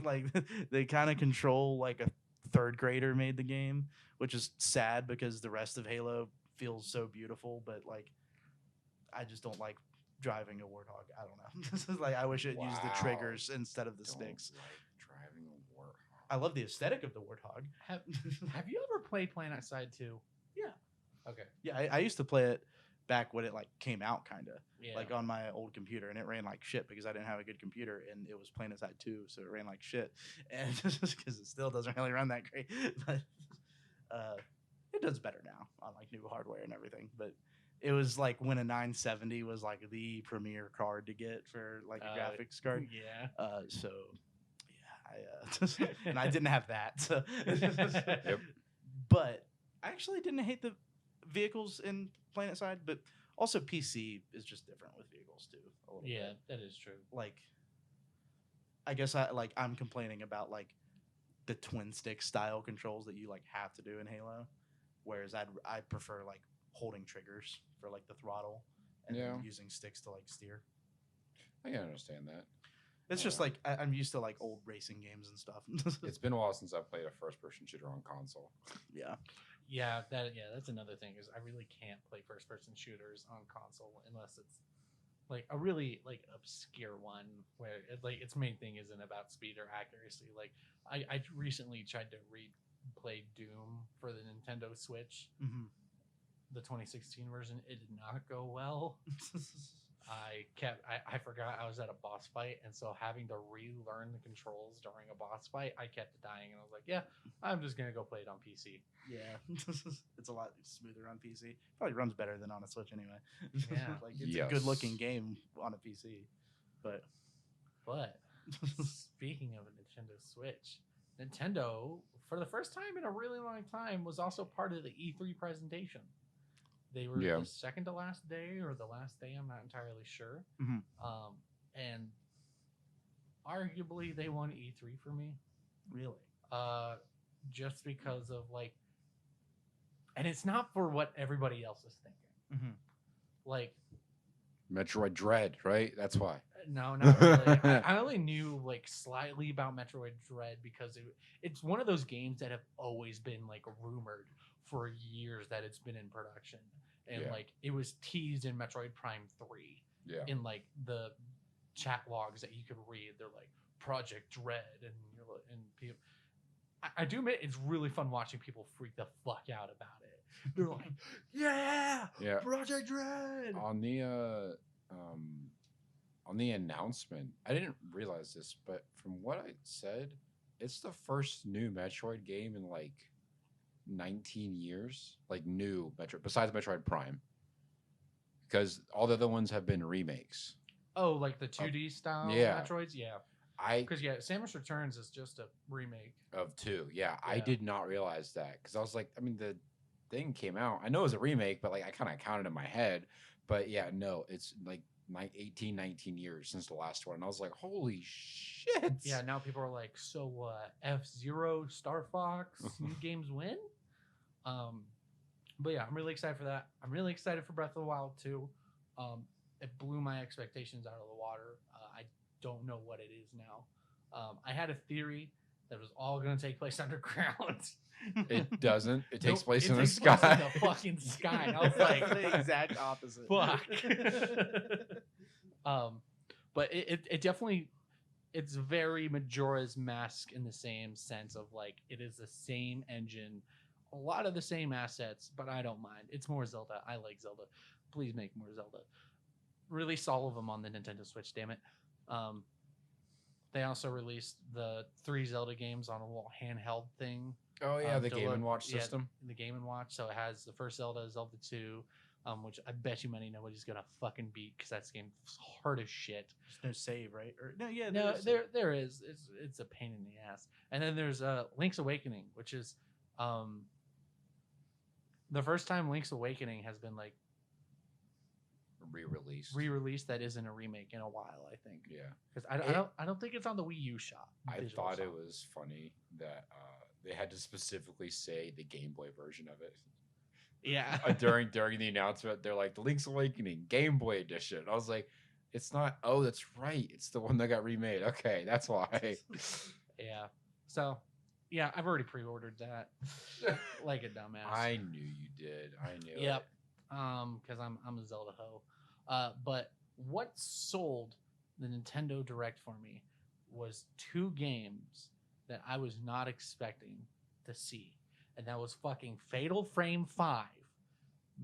Like they kind of control like a 3rd grader made the game, which is sad because the rest of Halo feels so beautiful, but like I just don't like driving a Warthog. I don't know. This is like I wish it used the triggers instead of the sticks. Like driving a Warthog. I love the aesthetic of the Warthog. Have you ever played Planet Side 2? Yeah. Okay. Yeah, I used to play it back when it like came out, kind of Yeah. like on my old computer, and it ran like shit because I didn't have a good computer, and it was PlanetSide 2, so it ran like shit, and just because it still doesn't really run that great, but it does better now on like new hardware and everything. But it was like when a 970 was like the premier card to get for like a graphics card. Yeah. So yeah, and I didn't have that. So. Yep. But I actually didn't hate the vehicles in Planet Side, but also PC is just different with vehicles too. A little Yeah, bit. that is true. Like, I guess I'm complaining about like the twin stick style controls that you like have to do in Halo, whereas I prefer like holding triggers for like the throttle and Yeah. then using sticks to like steer. I can understand that. It's just like I'm used to like old racing games and stuff. It's been a while since I've played a first-person shooter on console. Yeah. Yeah, that's another thing is I really can't play first person shooters on console unless it's like a really like obscure one where like its main thing isn't about speed or accuracy. Like I recently tried to replay Doom for the Nintendo Switch, Mm-hmm. the 2016 version. It did not go well. I forgot I was at a boss fight, and so having to relearn the controls during a boss fight, I kept dying, and I was like, yeah, I'm just gonna go play it on PC. Yeah, it's a lot smoother on PC. Probably runs better than on a Switch anyway. Yeah. Like it's Yes. a good looking game on a PC. But Speaking of a Nintendo Switch, Nintendo, for the first time in a really long time, was also part of the E3 presentation. They were Yeah. the second to last day or the last day, I'm not entirely sure. Mhm. And arguably they won E3 for me. really, Just because of like, and it's not for what everybody else is thinking. Mhm. Like, Metroid Dread, right? That's why. no, not really. I only knew like slightly about Metroid Dread because it's one of those games that have always been like rumored for years that it's been in production, and Yeah. like it was teased in Metroid Prime 3 Yeah. in like the chat logs that you could read. They're like Project Dread, and people. I do admit it's really fun watching people freak the fuck out about it. They're like, "Yeah, Yeah. Project Dread." On the announcement, I didn't realize this, but from what I said, it's the first new Metroid game in like 19 years, like new Metroid besides Metroid Prime, because all the other ones have been remakes. Oh, like the 2D style yeah. Metroids, yeah. I Because yeah, Samus Returns is just a remake. of 2, yeah, I Yeah. did not realize that because I was like, I mean, the thing came out. I know it was a remake, but like I kind of counted in my head. But yeah, no, it's like 19 years since the last one. And I was like, holy shit. Yeah, now people are like, so what? F-Zero, Star Fox, new games win? But yeah, I'm really excited for that. I'm really excited for Breath of the Wild 2. It blew my expectations out of the water. I don't know what it is now. I had a theory that it was all going to take place underground. It doesn't. It takes Nope, place it in the takes place sky. in the fucking sky. And I was like, the exact opposite. fuck. But it definitely, it's very Majora's Mask in the same sense of like it is the same engine, a lot of the same assets, but I don't mind. It's more Zelda. I like Zelda. Please make more Zelda. Release all of them on the Nintendo Switch, damn it. They also released the 3 Zelda games on a little handheld thing. Oh yeah, the to Game look- and Watch yeah, system. the Game and Watch. So it has the first Zelda, Zelda 2, which I bet you money nobody's gonna fucking beat because that game's hard as shit. There's no save, right? Or no, yeah, No, is there is. It's a pain in the ass. And then there's Link's Awakening, which is the first time Link's Awakening has been like re-released that isn't a remake in a while, I think. Yeah. Because I don't think it's on the Wii U shop. I digital thought it shop. was funny that they had to specifically say the Game Boy version of it. Yeah. during the announcement, they're like, the Link's Awakening Game Boy Edition. I was like, it's not. Oh, that's right. It's the one that got remade. Okay, that's why. Yeah. So, yeah, I've already pre-ordered that. Like a dumbass. I knew you did. I knew Yep. it. Because I'm a Zelda hoe. But what sold the Nintendo Direct for me was 2 games that I was not expecting to see. And that was fucking Fatal Frame 5,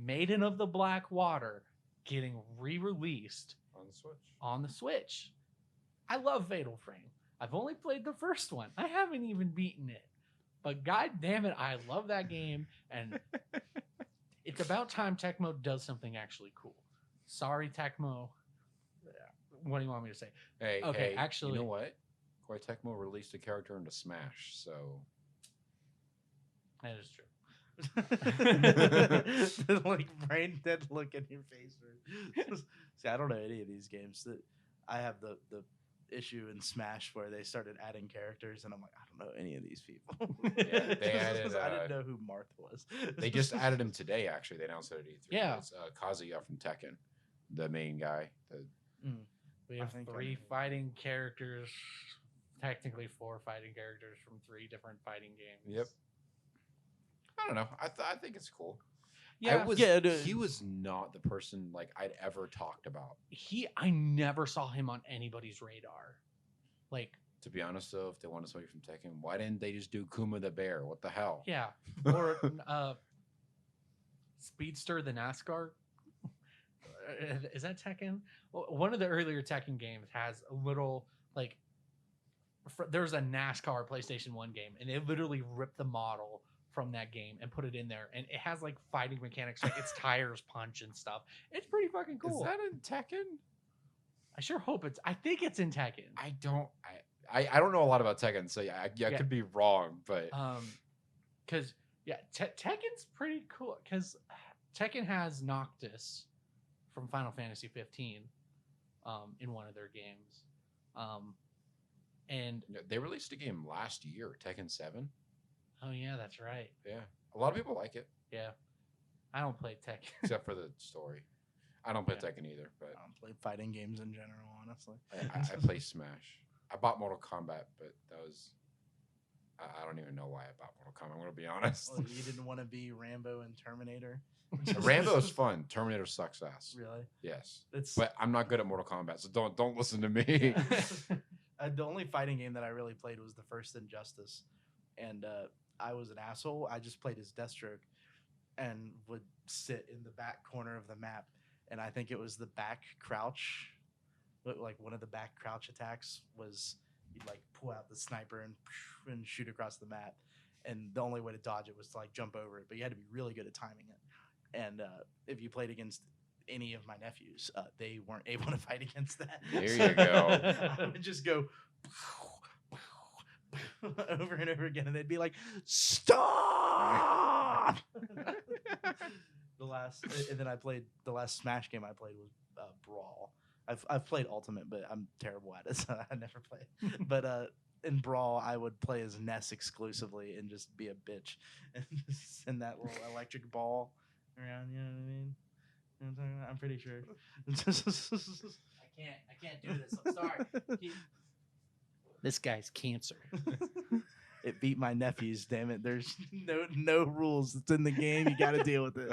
Maiden of the Black Water, getting re-released On the Switch. on the Switch. I love Fatal Frame. I've only played the first one. I haven't even beaten it. But god damn it, I love that game. And It's about time Tecmo does something actually cool. Sorry, Tecmo. What do you want me to say? Hey, Okay, hey, actually- you know what? Koei Tecmo released a character into Smash, so That is true. The, like brain dead look in your face. See, I don't know any of these games. That I have the issue in Smash where they started adding characters, and I'm like, I don't know any of these people. Yeah, they added, I didn't know who Marth was. they just added him today. Actually, they announced it at E3. Yeah. It's Kazuya from Tekken, the main guy. We have think I 3 know. fighting characters, technically 4 fighting characters from 3 different fighting games. Yep. I don't know. I think it's cool. Yeah, He was not the person like I'd ever talked about. I never saw him on anybody's radar. Like, To be honest, though, if they wanted somebody from Tekken, why didn't they just do Kuma the bear? What the hell? yeah, or Speedster the NASCAR. Is that Tekken? Well, one of the earlier Tekken games has a little like. There's a NASCAR PlayStation 1 game, and they literally ripped the model from that game and put it in there, and it has like fighting mechanics, like its tires punch and stuff. It's pretty fucking cool. Is that in Tekken? I sure hope it's. I think it's in Tekken. I don't know a lot about Tekken, so I could be wrong, but Because Tekken's pretty cool. Because Tekken has Noctis from Final Fantasy 15, in one of their games, and they released a game last year, Tekken 7. oh yeah, that's right. Yeah, a lot of people like it, Yeah, I don't play Tekken. except for the story. I don't play Yeah. Tekken either, but I don't play fighting games in general, honestly. I play Smash. I bought Mortal Kombat, but that was I don't even know why I bought Mortal Kombat. I'm gonna be honest. Well, you didn't want to be Rambo and Terminator, Rambo is fun. Terminator sucks ass. really? Yes, It's but I'm not good at Mortal Kombat, so don't listen to me. the only fighting game that I really played was the first Injustice, and I was an asshole. I just played as Deathstroke, and would sit in the back corner of the map, and I think it was the back crouch, like one of the back crouch attacks was you'd like pull out the sniper and shoot across the map, and the only way to dodge it was to like jump over it, but you had to be really good at timing it. And if you played against any of my nephews, they weren't able to fight against that. There you go. I would just go over and over again, and they'd be like, "Stop!" And then I played the last Smash game I played was Brawl. I've played Ultimate, but I'm terrible at it, so I never played. But in Brawl, I would play as Ness exclusively and just be a bitch and just send that little electric ball around. You know what I mean? You know what I'm talking about? I'm pretty sure. I can't do this. I'm sorry. This guy's cancer. It beat my nephews. Damn it! There's no rules. It's in the game. You got to deal with it.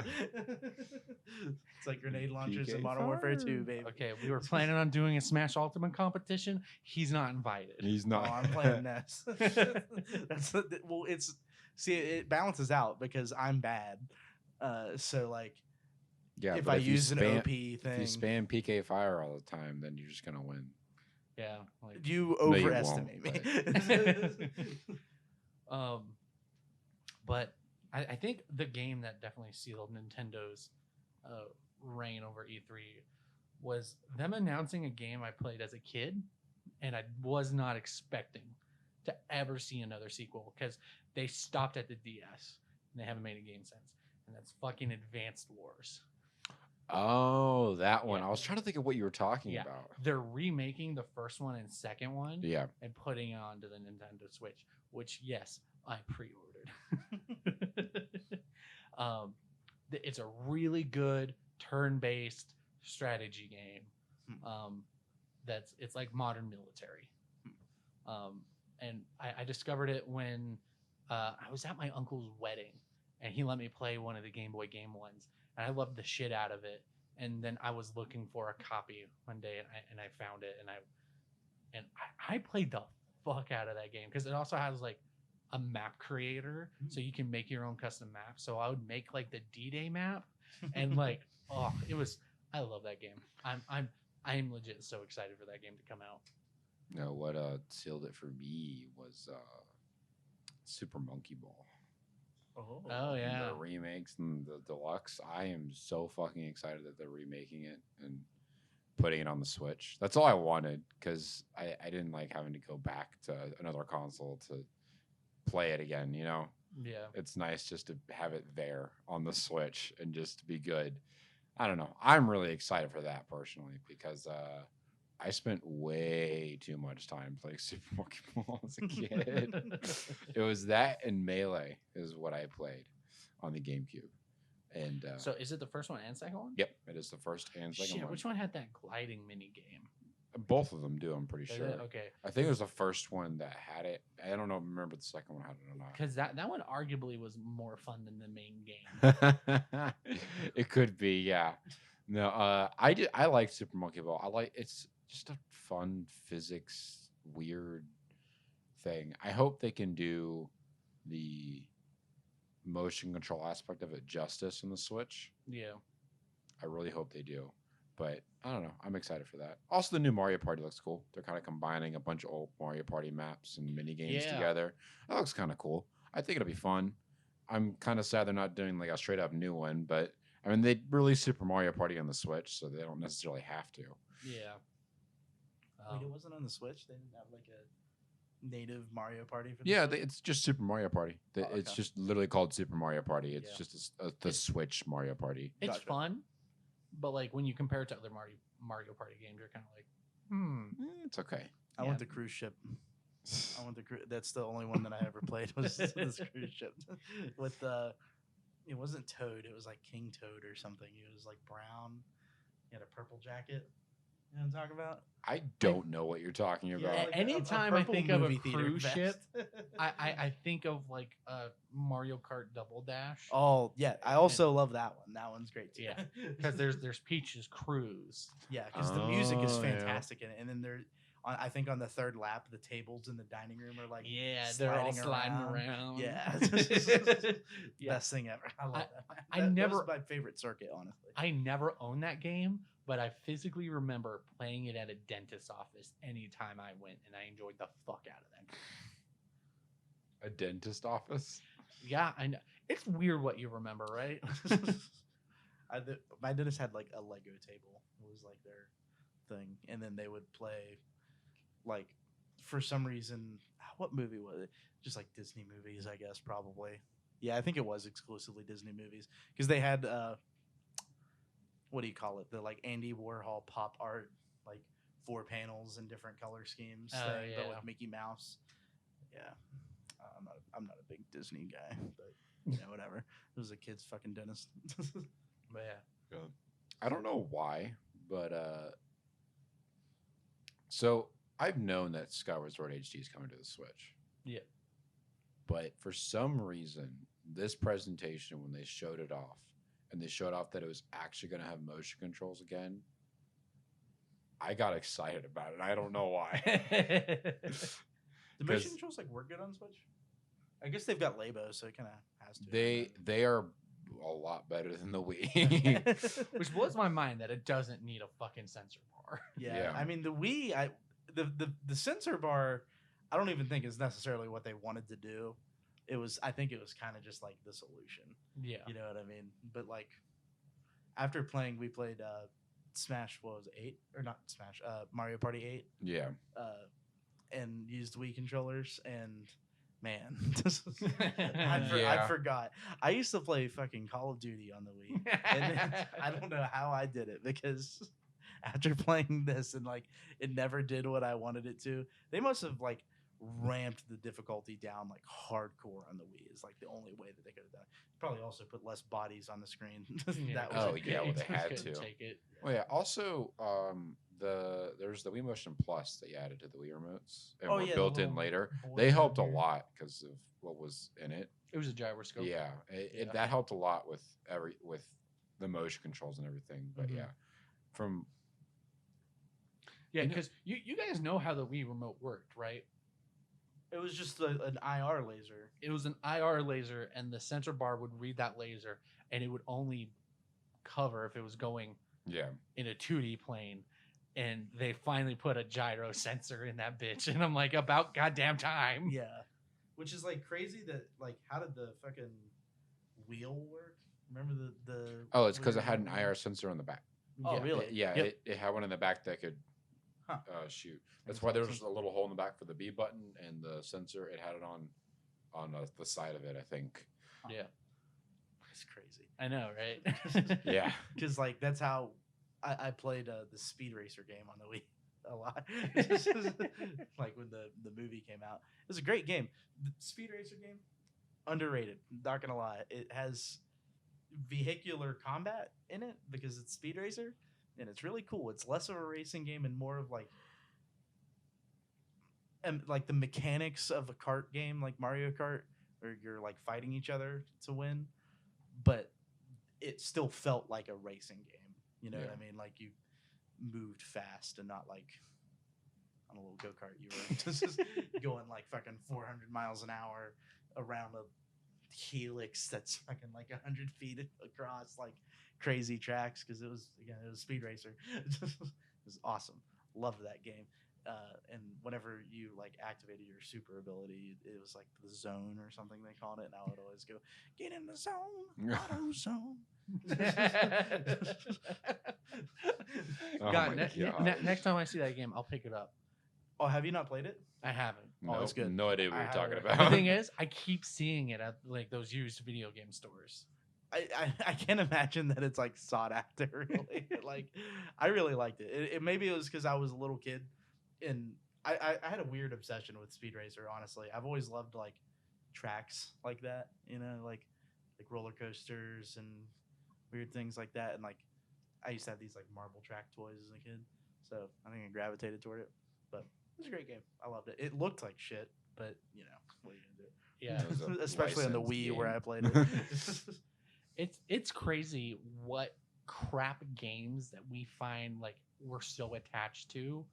It's like grenade launchers in PK Modern Warfare 2, fire. baby. Okay, we were planning on doing a Smash Ultimate competition. He's not invited. He's Oh, not. I'm playing Ness. Well, it balances out because I'm bad. So like, Yeah, if but I use an spam, OP if thing, you spam PK fire all the time, then you're just gonna win. Yeah. Like, you No, you overestimate won't, me. But I think the game that definitely sealed Nintendo's reign over E3 was them announcing a game I played as a kid, and I was not expecting to ever see another sequel because they stopped at the DS and they haven't made a game since, and that's fucking Advanced Wars. Oh, that one. Yeah. I was trying to think of what you were talking Yeah. about. They're remaking the first one and second one Yeah. and putting it onto the Nintendo Switch, which yes, I pre-ordered. It's a really good turn-based strategy game. It's like modern military. And I discovered it when I was at my uncle's wedding, and he let me play one of the Game Boy Game ones, and I loved the shit out of it. And then I was looking for a copy one day, and I found it, and I played the fuck out of that game because it also has like a map creator, so you can make your own custom map. So I would make like the D-Day map, and like I love that game. I'm legit so excited for that game to come out. No, what sealed it for me was Super Monkey Ball. Oh, yeah. The remakes and the deluxe. I am so fucking excited that they're remaking it and putting it on the Switch. That's all I wanted because I didn't like having to go back to another console to play it again. You know, Yeah. it's nice just to have it there on the Switch and just to be good. I don't know. I'm really excited for that personally because I spent way too much time playing Super Monkey Ball as a kid. It was that and Melee is what I played on the GameCube. And So is it the first one and second one? yep, it is the first and second Shit, one. which one had that gliding mini game? Both of them do. I'm pretty Did sure. it? Okay. I think it was the first one that had it. I don't know. Remember the second one had it or not? Because that one arguably was more fun than the main game. It could be, yeah. No, I like Super Monkey Ball. It's just a fun physics weird thing. I hope they can do the motion control aspect of it justice in the Switch. Yeah. I really hope they do. But I don't know. I'm excited for that. Also, the new Mario Party looks cool. They're kind of combining a bunch of old Mario Party maps and mini games Yeah. together. That looks kind of cool. I think it'll be fun. I'm kind of sad they're not doing like a straight up new one, but I mean they released Super Mario Party on the Switch, so they don't necessarily have to. Yeah. Wait, it wasn't on the Switch. They didn't have like a native Mario Party for the Yeah, Switch? it's just Super Mario Party. Oh, It's okay. just literally called Super Mario Party. It's Yeah. just the Switch Mario Party. It's Gotcha. fun, but like when you compare it to other Mario Party games, you're kind of like, It's okay. I Yeah. want the cruise ship. I want the That's the only one that I ever played was this cruise ship with the. It wasn't Toad. It was like King Toad or something. It was like brown. He had a purple jacket. You know what I'm talking about? I don't know what you're talking about. like- anytime I purple think of a movie theater cruise ship, vest. I think of like a Mario Kart Double Dash. Oh yeah, I also love that one. That one's great too. Yeah, because there's Peach's Cruise. yeah, because the music is Oh, yeah. fantastic in it, and then I think on the third lap, the tables in the dining room are like Yeah, they're all sliding around. Yeah, Yeah. best thing ever. I love that. I That never- was my favorite circuit, honestly. I never owned that game, but I physically remember playing it at a dentist's office anytime I went, and I enjoyed the fuck out of that game. A dentist office? Yeah, I know. It's weird what you remember, right? My dentist had like a Lego table. It was like their thing, and then they would play, like, for some reason, what movie was it? Just like Disney movies, I guess, probably. Yeah, I think it was exclusively Disney movies because they had what do you call it? The like Andy Warhol pop art, like 4 panels in different color schemes, Oh, thing, but yeah. with Mickey Mouse. Yeah, I'm not a big Disney guy, but you know, whatever. It was a kid's fucking dentist. But yeah. I don't know why, but so I've known that Skyward Sword HD is coming to the Switch. Yeah. But for some reason, this presentation, when they showed it off, and they showed off that it was actually going to have motion controls again, I got excited about it. I don't know why. The 'Cause- motion controls like work good on Switch. I guess they've got Labo, so it kind of has to. They are a lot better than the Wii. Which blows my mind that it doesn't need a fucking sensor bar. yeah. Yeah. I mean the Wii, the sensor bar, I don't even think is necessarily what they wanted to do. I think it was kind of just like the solution. Yeah. You know what I mean? But like after playing, we played Smash. What was it, 8 or not Smash? Mario Party 8. Yeah. And used Wii controllers, and man, Yeah. I forgot. I used to play fucking Call of Duty on the Wii, and then, I don't know how I did it because after playing this and like it never did what I wanted it to. They must have like ramped the difficulty down like hardcore on the Wii. Is like the only way that they could have done it. Probably also put less bodies on the screen. That was Oh, it. yeah, well, they Just had couldn't to. take it. Oh yeah. Also, there's the Wii Motion Plus that you added to the Wii remotes and Oh, were yeah, the built in little later. board They helped a down here. lot because of what was in it. It was a gyroscope. Yeah, Yeah. that helped a lot with the motion controls and everything. But Mhm. yeah, from Yeah, You know- because you guys know how the Wii remote worked, right? It was just an IR laser. It was an IR laser, and the sensor bar would read that laser, and it would only cover if it was going yeah, in a 2D plane. And they finally put a gyro sensor in that bitch, and I'm like, about goddamn time. Yeah, which is like crazy that like how did the fucking wheel work? Remember the Oh, it's because it weird had an little- IR sensor on the back. Oh, Yeah. really? Yeah, Yep. it had one in the back that could Huh. shoot. That's That's why there was awesome. a little hole in the back for the B button and the sensor. It had it on the side of it, I think. Yeah, It's crazy. I know, right? Yeah. Because like that's how I played the Speed Racer game on the Wii a lot. Like when the movie came out, it was a great game. The Speed Racer game, underrated. Not gonna lie, it has vehicular combat in it because it's Speed Racer, and it's really cool. It's less of a racing game and more of like. And like the mechanics of a kart game, like Mario Kart, where you're like fighting each other to win, but it still felt like a racing game. You know what I mean? Like you moved fast and not like on a little go kart. You were just going like fucking 400 miles an hour around a helix that's fucking like 100 feet across, like crazy tracks. Because it was Speed Racer. It was awesome. Loved that game. And whenever you like activated your super ability, it was like the zone or something they called it, and I would always go, "Get in the zone, auto zone." Oh God, my God. next time I see that game, I'll pick it up. Oh, have you not played it? I haven't. Oh, it's good. No idea what I you're talking highly about. The thing is, I keep seeing it at like those used video game stores. I can't imagine that it's like sought after. Really, like I really liked it. Maybe it was because I was a little kid, and I had a weird obsession with Speed Racer. Honestly, I've always loved like tracks like that. You know, like roller coasters and weird things like that. And like I used to have these like marble track toys as a kid, so I think I gravitated toward it. But it was a great game. I loved it. It looked like shit, but you know what are you gonna do? Yeah, It was a Especially on the licensed Wii where game. I played it. it's crazy what crap games that we find like we're so attached to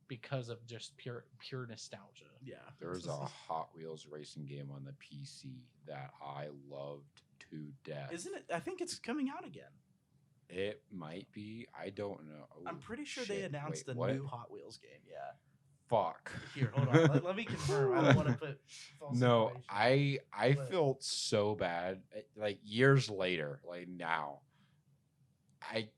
because of just pure nostalgia. Yeah, There was a Hot Wheels racing game on the PC that I loved to death. Isn't it? I think it's coming out again. It might be. I don't know. I'm Oh, pretty sure they shit. announced Wait, a what? new Hot Wheels game. Yeah. Fuck. Here, hold on. Let me confirm. I don't want to put false No, information. I But- felt so bad. Like years later, like now, I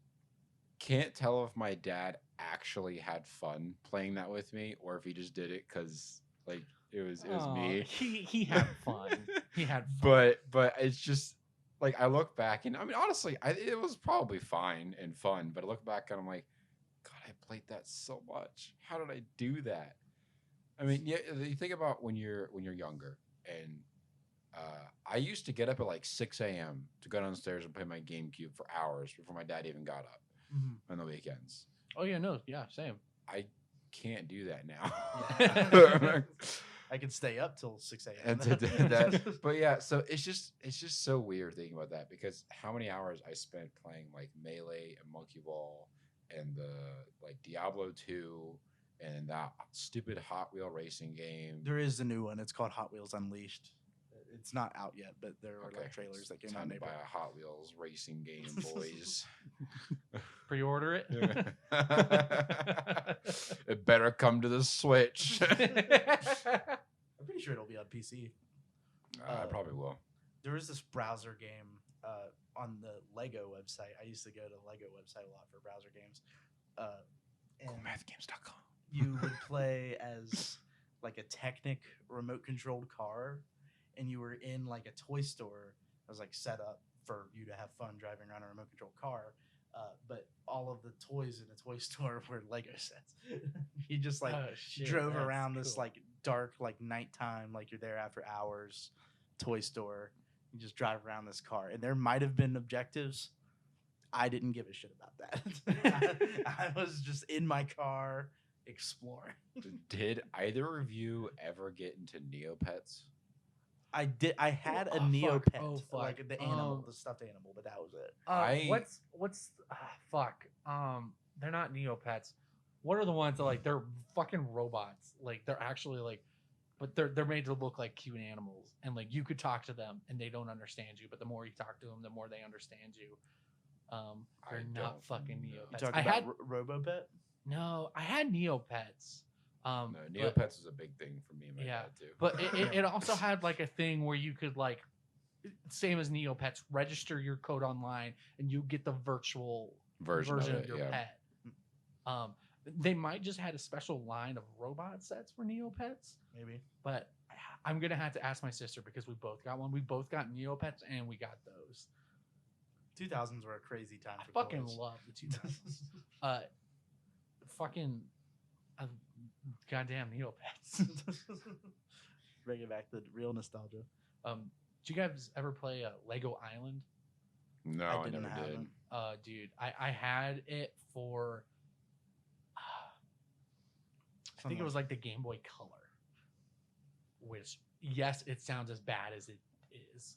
can't tell if my dad actually had fun playing that with me or if he just did it because like it was Aw, me. He had fun. He had fun. But it's just like I look back and I mean honestly, it was probably fine and fun. But I look back and I'm like, God, I played that so much. How did I do that? I mean, yeah, you think about when you're younger, and I used to get up at like 6 a.m. to go downstairs and play my GameCube for hours before my dad even got up Mhm. on the weekends. Oh yeah, no, yeah, same. I can't do that now. Yeah. I could stay up till 6 a.m. And to do that, but yeah, so it's just so weird thinking about that because how many hours I spent playing like Melee and Monkey Ball and the like Diablo 2 and that stupid Hot Wheel racing game. There is a new one. It's called Hot Wheels Unleashed. It's not out yet, but there are like trailers that came out in Time to buy April. a Hot Wheels racing game, boys. Pre-order it. It better come to the Switch. I'm pretty sure it'll be on PC. I probably will. There was this browser game on the Lego website. I used to go to the Lego website a lot for browser games. And Coolmathgames.com. you would play as like a Technic remote controlled car, and you were in like a toy store that was like set up for you to have fun driving around a remote controlled car. But all of the toys in the toy store were Lego sets. You just like Oh, shit, drove that's around this cool. like dark, like nighttime, like you're there after hours toy store. You just drive around this car, and there might have been objectives. I didn't give a shit about that. I was just in my car exploring. Did either of you ever get into Neopets? I did. I had a Oh, Neopet, fuck. Oh, fuck. like the animal, the stuffed animal, but that was it. What's fuck? They're not Neopets. What are the ones that like they're fucking robots? Like they're actually like, but they're made to look like cute animals, and like you could talk to them and they don't understand you, but the more you talk to them, the more they understand you. They're I not don't fucking know. You Neopets. talking I about had Robopet? no, I had Neopets. No, but- Neopets is a big thing for me and my Yeah, dad too. But it also had like a thing where you could like same as Neopets. Register your code online, and you get the virtual Version of it, your yeah. pet. They might just had a special line of robot sets for Neopets, Maybe. but I'm gonna have to ask my sister because we both got one. We both got Neopets, and we got those. 2000s were a crazy time I for fucking toys. love the 2000s. Fucking goddamn Neopets. Bring it back to real nostalgia. Did you guys ever play Lego Island? No, I I, didn't never have did. it. Dude, I had it for I think it was like the Game Boy Color. Which, yes, it sounds as bad as it is.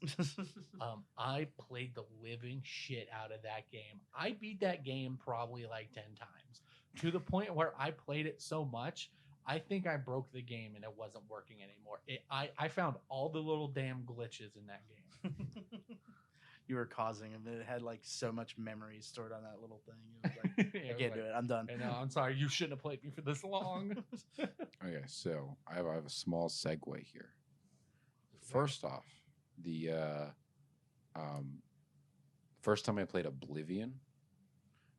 I played the living shit out of that game. I beat that game probably like 10 times to the point where I played it so much, I think I broke the game and it wasn't working anymore. I found all the little damn glitches in that game. You were causing them. It had like so much memory stored on that little thing. It was like, Yeah, I can't do it. I'm done. No, I'm sorry. You shouldn't have played me for this long. Okay, so I have a small segue here. First off, the first time I played Oblivion,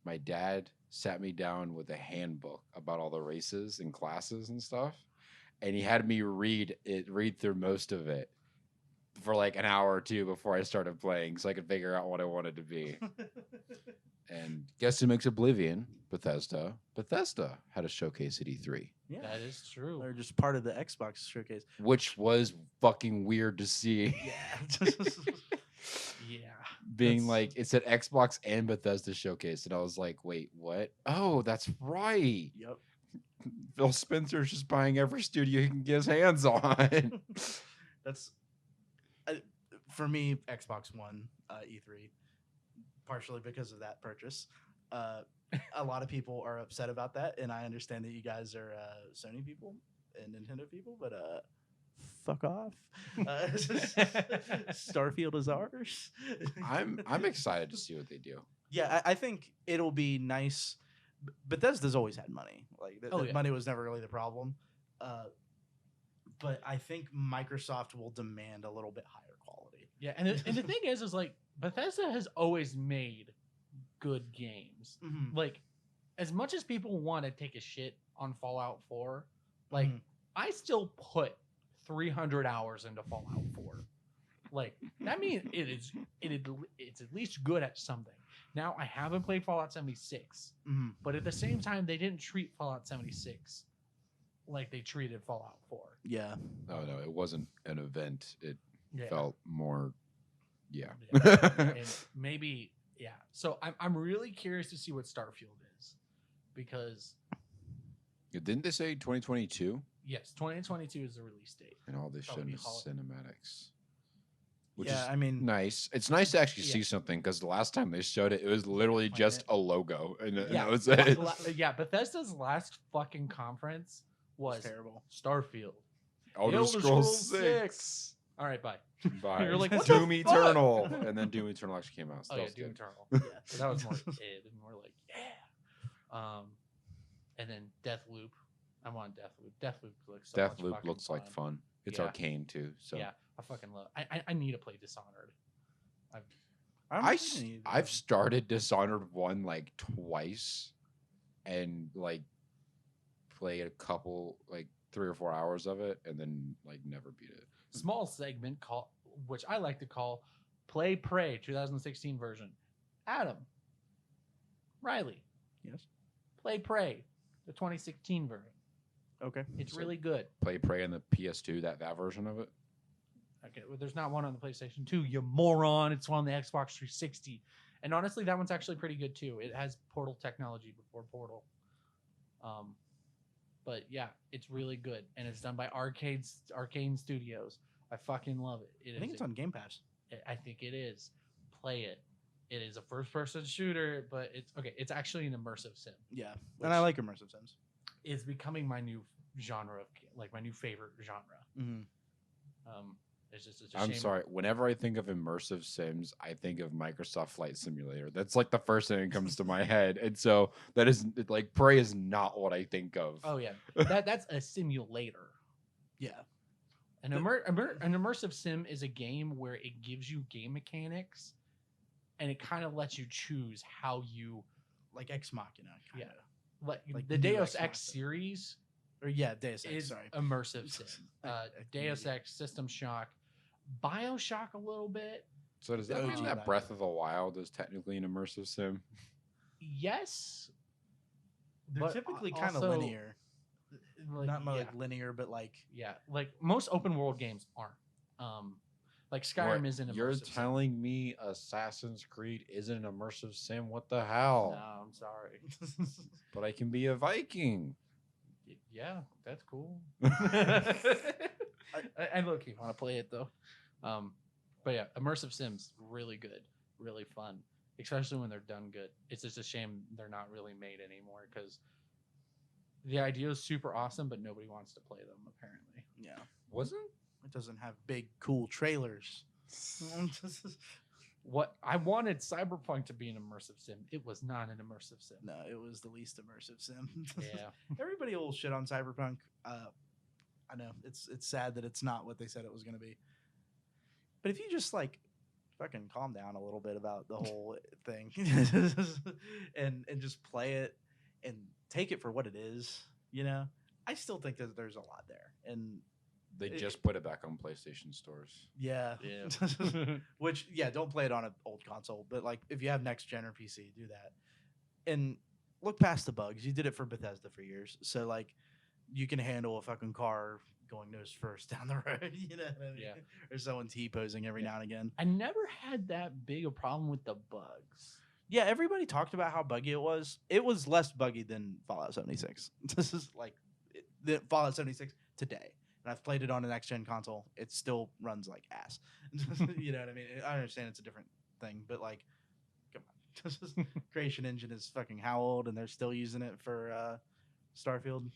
my dad sat me down with a handbook about all the races and classes and stuff, and he had me read through most of it for like an hour or two before I started playing, so I could figure out what I wanted to be. And guess who makes Oblivion? Bethesda. Bethesda had a showcase at E3, Yeah. That is true. They're just part of the Xbox showcase. which was fucking weird to see. Yeah. Yeah. Being That's- like, it said Xbox and Bethesda showcase, and I was like, wait, what? Oh, that's right. Yep. Phil Spencer's just buying every studio he can get his hands on. That's for me. Xbox One E3, partially because of that purchase. A lot of people are upset about that, and I understand that you guys are Sony people and Nintendo people, but fuck off. Starfield is ours. I'm excited to see what they do. Yeah, I think it'll be nice. Bethesda's always had money. Like Oh, yeah. money was never really the problem. But I think Microsoft will demand a little bit higher quality. Yeah, and the thing is like Bethesda has always made good games. Mhm. Like, as much as people want to take a shit on Fallout 4, like Mhm. I still put 300 hours into Fallout 4. Like that means it's at least good at something. Now I haven't played Fallout 76, Mhm. but at the same time they didn't treat Fallout 76 like they treated Fallout 4. Yeah. Oh no, it wasn't an event. It Yeah. felt more, yeah. And maybe so I'm really curious to see what Starfield is, because Didn't they say 2022? yes, 2022 is the release date. And all this That shit would in be the holiday. cinematics. Which Yeah, is I mean, nice. It's nice to actually Yeah. see something, because the last time they showed it, it was literally Planet. just a logo. And Yeah, that was it. Bethesda's last fucking conference was terrible. Starfield. Elder Elder Scrolls Scrolls 6. All right, bye. Bye. You're like, what the Doom fuck? Eternal. And then Doom Eternal actually came out. Oh yeah, Stealth Doom did. Eternal. Yeah. So that was more id and more like and then Deathloop. I'm on Deathloop. Deathloop looks so much Deathloop fucking looks like fun. It's Yeah. arcane too. So Yeah, I fucking love. I need to play Dishonored. I've started Dishonored 1 like twice, and like played a couple, like 3 or 4 hours of it, and then like never beat it. Small segment call, which I like to call Play Prey 2016 version. Adam, Riley, Yes. Play Prey, the 2016 version. Okay. It's So- really good. Play Prey on the PS2, that version of it. Okay, well, there's not one on the PlayStation 2, you moron. It's one on the Xbox 360. And honestly, that one's actually pretty good too. It has Portal technology before Portal. But yeah, it's really good. And it's done by Arcane Studios. I fucking love it. I think it's on Game Pass. I think it is. Play it. It is a first-person shooter, but it's actually an immersive sim. Yeah. Which- And I like immersive sims. It's becoming my new genre of like my new favorite genre. Mm-hmm. It's just it's a I'm shame. sorry. Whenever I think of immersive sims, I think of Microsoft Flight Simulator. That's like the first thing that comes to my head. And so that is like Prey is not what I think of. Oh yeah, that's a simulator. Yeah. An immersive sim is a game where it gives you game mechanics, and it kind of lets you choose how you like Ex Machina, kind Yeah. of. like the the new Deus Ex Ex Machina. series Or yeah, Deus Ex. is Sorry, immersive sim. Deus Yeah. Ex, System Shock, BioShock a little bit. So does The that OG mean that Bioware. Breath of the Wild is technically an immersive sim? Yes, They're but typically kind of also, linear, not more yeah, like linear, but like yeah. Like most open world games aren't. Like Skyrim What, is an you're immersive sim. telling me Assassin's Creed isn't an immersive sim? What the No, hell? I'm sorry. But I can be a Viking. Yeah, that's cool. I look, you want to play it though. But yeah, immersive sims really good, really fun, especially when they're done good. It's just a shame they're not really made anymore because the idea is super awesome, but nobody wants to play them apparently. yeah, Wasn't? it doesn't have big cool trailers. What I wanted Cyberpunk to be an immersive sim, it was not an immersive sim. No, it was the least immersive sim. Yeah, Everybody will shit on Cyberpunk. I know it's sad that it's not what they said it was going to be. But if you just like fucking calm down a little bit about the whole thing and just play it and take it for what it is, I still think that there's a lot there. And They just put it back on PlayStation stores. yeah. yeah. Which don't play it on an old console, but like if you have next gen or PC, do that. And look past the bugs. You did it for Bethesda for years. So like you can handle a fucking car going nose first down the road, you know what I mean? Yeah. Or someone T-posing every now and again. I never had that big a problem with the bugs. Yeah, everybody talked about how buggy it was. It was less buggy than Fallout 76. This is like the Fallout 76 today. And I've played it on an next gen console. It still runs like ass. You know what I mean? I understand it's a different thing, but like, come on. Creation Engine is fucking how old, and they're still using it for Starfield.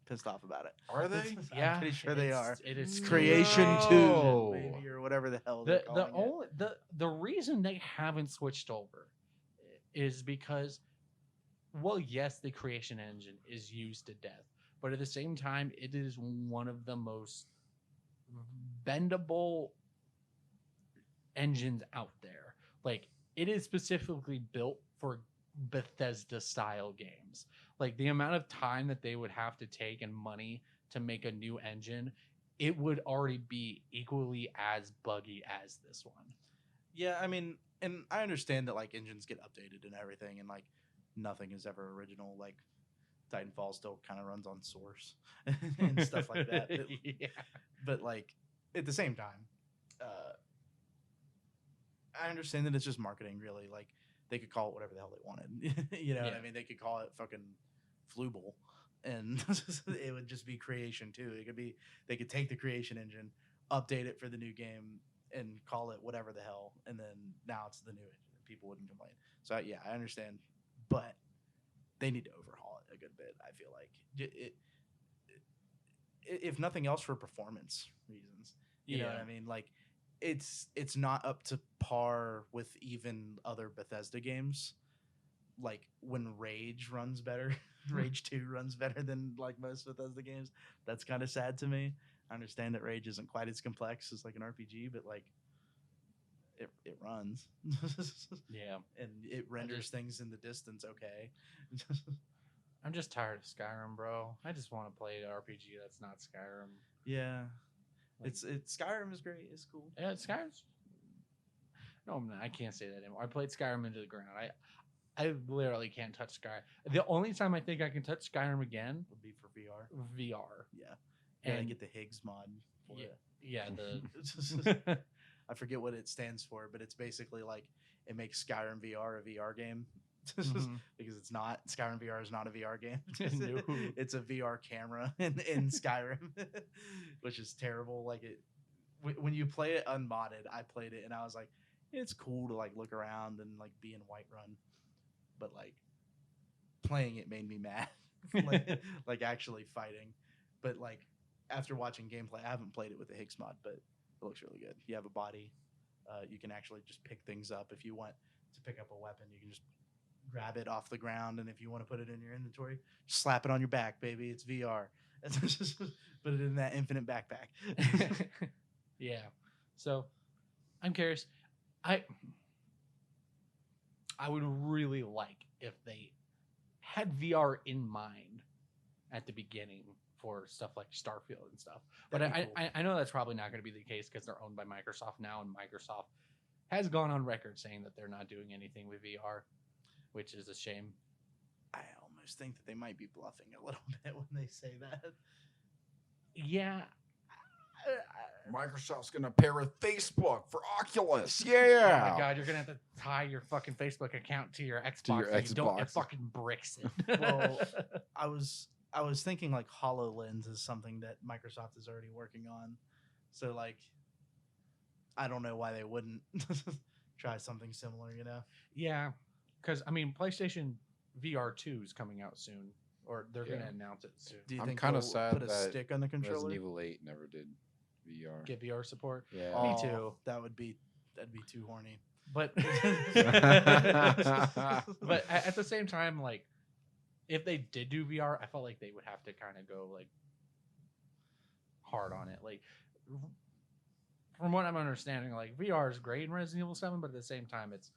Pissed off about it. Are they? I'm pretty sure they are. It is still Creation No. 2, maybe, or whatever the hell they're the calling only the reason they haven't switched over is because, well, yes, the creation engine is used to death, but at the same time, it is one of the most bendable engines out there. Like, it is specifically built for Bethesda style games. Like, the amount of time that they would have to take and money to make a new engine, it would already be equally as buggy as this one. Yeah, I mean, and I understand that like engines get updated and everything, and like nothing is ever original. Like Titanfall still kind of runs on Source and stuff like that. Yeah. But like at the same time, I understand that it's just marketing. Really, like they could call it whatever the hell they wanted. You know what Yeah. I mean? They could call it fucking Fluble, and it would just be Creation too. It could be they could take the Creation engine, update it for the new game, and call it whatever the hell, and then now it's the new engine, and people wouldn't complain. So yeah, I understand, but they need to overhaul it a good bit. I feel like if nothing else for performance reasons. You know what I mean? Like it's not up to par with even other Bethesda games. Like when Rage runs better, Rage 2 runs better than like most Bethesda games. That's kind of sad to me. I understand that Rage isn't quite as complex as like an RPG, but like it runs. Yeah. And it renders things in the distance okay. I'm just tired of Skyrim, bro. I just want to play an RPG that's not Skyrim. Yeah. Like, It's Skyrim is great. It's cool. Yeah, Skyrim's. No, I'm not. I can't say that anymore. I played Skyrim into the ground. I literally can't touch Skyrim. The only time I think I can touch Skyrim again Would be for VR. VR. Yeah. And And get the Higgs mod for yeah, it. yeah, the I forget what it stands for, but it's basically like it makes Skyrim VR a VR game. Mhm. Because it's not. Skyrim VR is not a VR game. No. It's a VR camera in Skyrim, which is terrible. Like when you play it unmodded, I played it and I was like, it's cool to like look around and like be in Whiterun, but like playing it made me mad. like actually fighting, but like after watching gameplay, I haven't played it with the Higgs mod, but it looks really good. You have a body. You can actually just pick things up. If you want to pick up a weapon, you can just grab it off the ground, and if you want to put it in your inventory, just slap it on your back, baby. It's VR. Put it in that infinite backpack. Yeah. So I'm curious. I would really like if they had VR in mind at the beginning for stuff like Starfield and stuff. But That'd be I know that's probably not going to be the case because they're owned by Microsoft now, and Microsoft has gone on record saying that they're not doing anything with VR, which is a shame. I almost think that they might be bluffing a little bit when they say that. Yeah. Microsoft's gonna pair with Facebook for Oculus. Oh Yeah. my god, you're gonna have to tie your fucking Facebook account to your Xbox. your and you don't Xbox. it fucking bricks it. Well, I was thinking like HoloLens is something that Microsoft is already working on. So like I don't know why they wouldn't try something similar, you know? Yeah, because I mean, PlayStation VR 2 is coming out soon, or they're Yeah. gonna announce it soon. Do you I'm think kinda they'll sad put a that stick on the controller? Resident Evil 8 never did VR. Get VR support, Yeah. Oh, Me too. That'd be too horny. but but at the same time, like if they did do VR, I felt like they would have to kind of go like hard on it. Like from what I'm understanding, like VR is great in Resident Evil 7, but at the same time, it's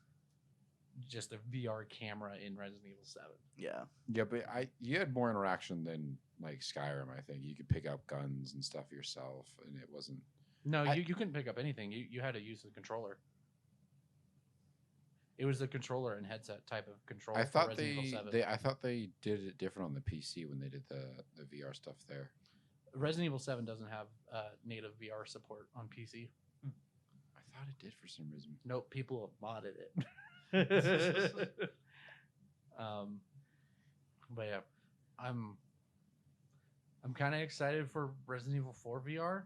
just a VR camera in Resident Evil 7. Yeah. Yeah, but you had more interaction than like Skyrim. I think you could pick up guns and stuff yourself, and it wasn't. No, I- you couldn't pick up anything. You had to use the controller. It was the controller and headset type of control. I for thought Resident Evil 7. I thought they did it different on the PC when they did the VR stuff there. Resident Evil 7 doesn't have native VR support on PC. I thought it did for some reason. Nope, people have modded it. But yeah, I'm kind of excited for Resident Evil 4 VR.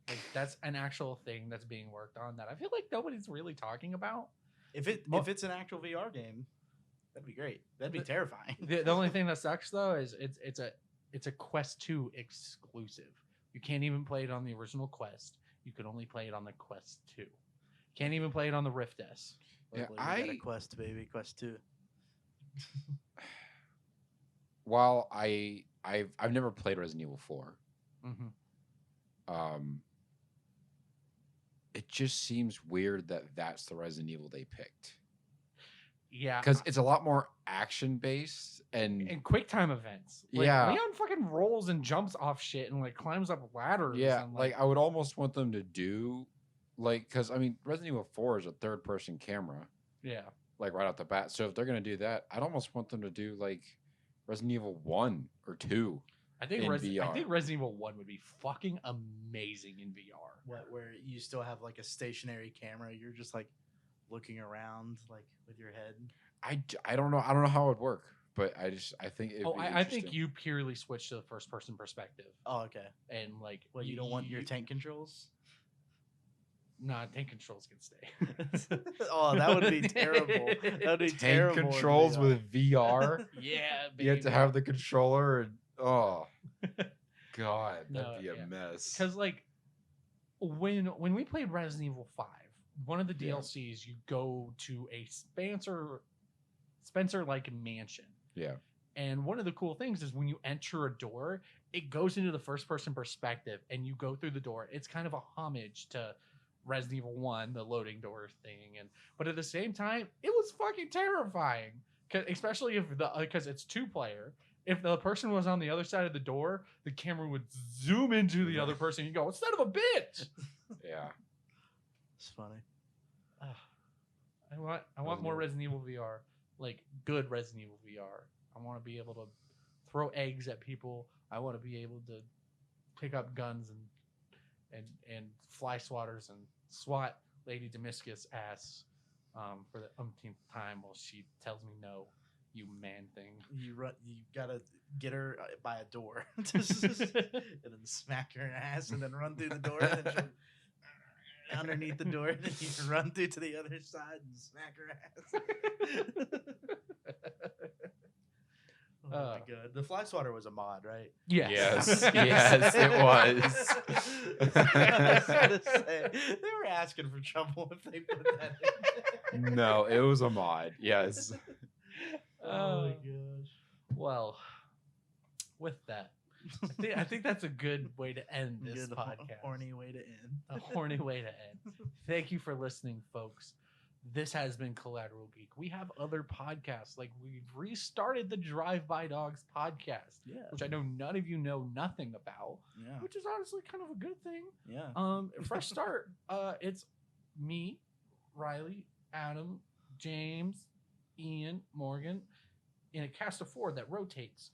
Like that's an actual thing that's being worked on that I feel like nobody's really talking about. If it's an actual VR game, that'd be great. That'd be The- terrifying. The only thing that sucks though is it's a Quest 2 exclusive. You can't even play it on the original Quest. You can only play it on the Quest 2. Can't even play it on the Rift S. Yeah, Luckily, we got a Quest, baby. Quest 2. While I've never played Resident Evil 4, Mm-hmm. it just seems weird that that's the Resident Evil they picked Yeah, because it's a lot more action based and quick time events. Like, Yeah. Leon fucking rolls and jumps off shit and like climbs up ladders. yeah, and, like I would almost want them to do like because I mean Resident Evil 4 is a third person camera yeah. like right out the bat. So if they're gonna do that, I'd almost want them to do like Resident Evil 1 or 2. I think In I VR. think Resident Evil 1 would be fucking amazing in VR. Where you still have like a stationary camera, you're just like looking around like with your head. I don't know how it would work, but I think it'd Oh, be I think interesting. you purely switch to the first person perspective Oh, okay. and like Well, you don't want your tank controls? Nah, tank controls can stay. Oh, that would be terrible. That would be tank terrible. in controls VR. with VR. Yeah, You have to have the controller and oh god, that'd No, be a yeah. mess. because like when we played Resident Evil 5, one of the Yeah. DLCs you go to a Spencer like mansion. Yeah. And one of the cool things is when you enter a door, it goes into the first person perspective and you go through the door. It's kind of a homage to Resident Evil 1, the loading door thing. But at the same time, it was fucking terrifying. Especially if because it's 2-player. If the person was on the other side of the door, the camera would zoom into the other person. You go, son of a bitch. Yeah. It's funny. I want more Resident Evil VR, like good Resident Evil VR. I want to be able to throw eggs at people. I want to be able to pick up guns and fly swatters and swat Lady Damascus ass for the umpteenth time while she tells me no, you man thing. You gotta get her by a door, and then smack her ass, and then run through the door, and then she'll underneath the door, and then you run through to the other side and smack her ass. Oh my god, the fly swatter was a mod, right? Yes. Yes, it was. I was gonna say, they were asking for trouble if they put that in. No, it was a mod. Yes. Oh my gosh. Well, with that, I think that's a good way to end this Good podcast. horny way to end. A horny way to end. Thank you for listening, folks. This has been Collateral Geek. We have other podcasts. Like, we've restarted the Drive By Dogs podcast, Yeah. which I know none of you know nothing about, Yeah. which is honestly kind of a good thing. Yeah. Fresh start. It's me, Riley, Adam, James, Ian, Morgan, in a cast of 4 that rotates.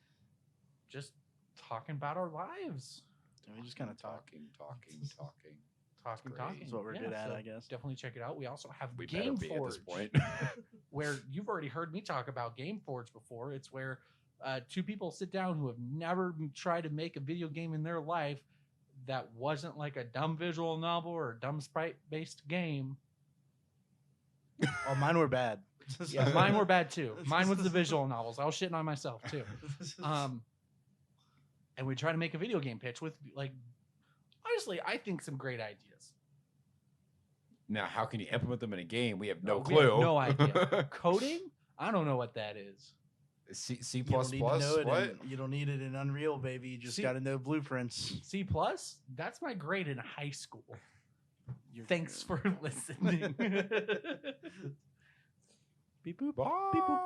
Just talking about our lives. We just kind of talk. talking. Talking. That's what we're good at, I guess. Definitely check it out. We also have We better Game be at this Forge, point. where you've already heard me talk about Game Forge before. It's where 2 people sit down who have never tried to make a video game in their life that wasn't like a dumb visual novel or a dumb sprite-based game. Oh, mine were bad. Yeah, mine were bad too. Mine was the visual novels. I was shitting on myself too. And we try to make a video game pitch with, like, honestly, I think some great ideas. Now, how can you implement them in a game? We have no We clue. have no idea. Coding? I don't know what that is. C You don't need to plus. know it What? you don't need it in Unreal, baby. You just See- got to know blueprints. C+? That's my grade in high school. You're- Thanks for listening. Beep boop. Bye. Beep boop.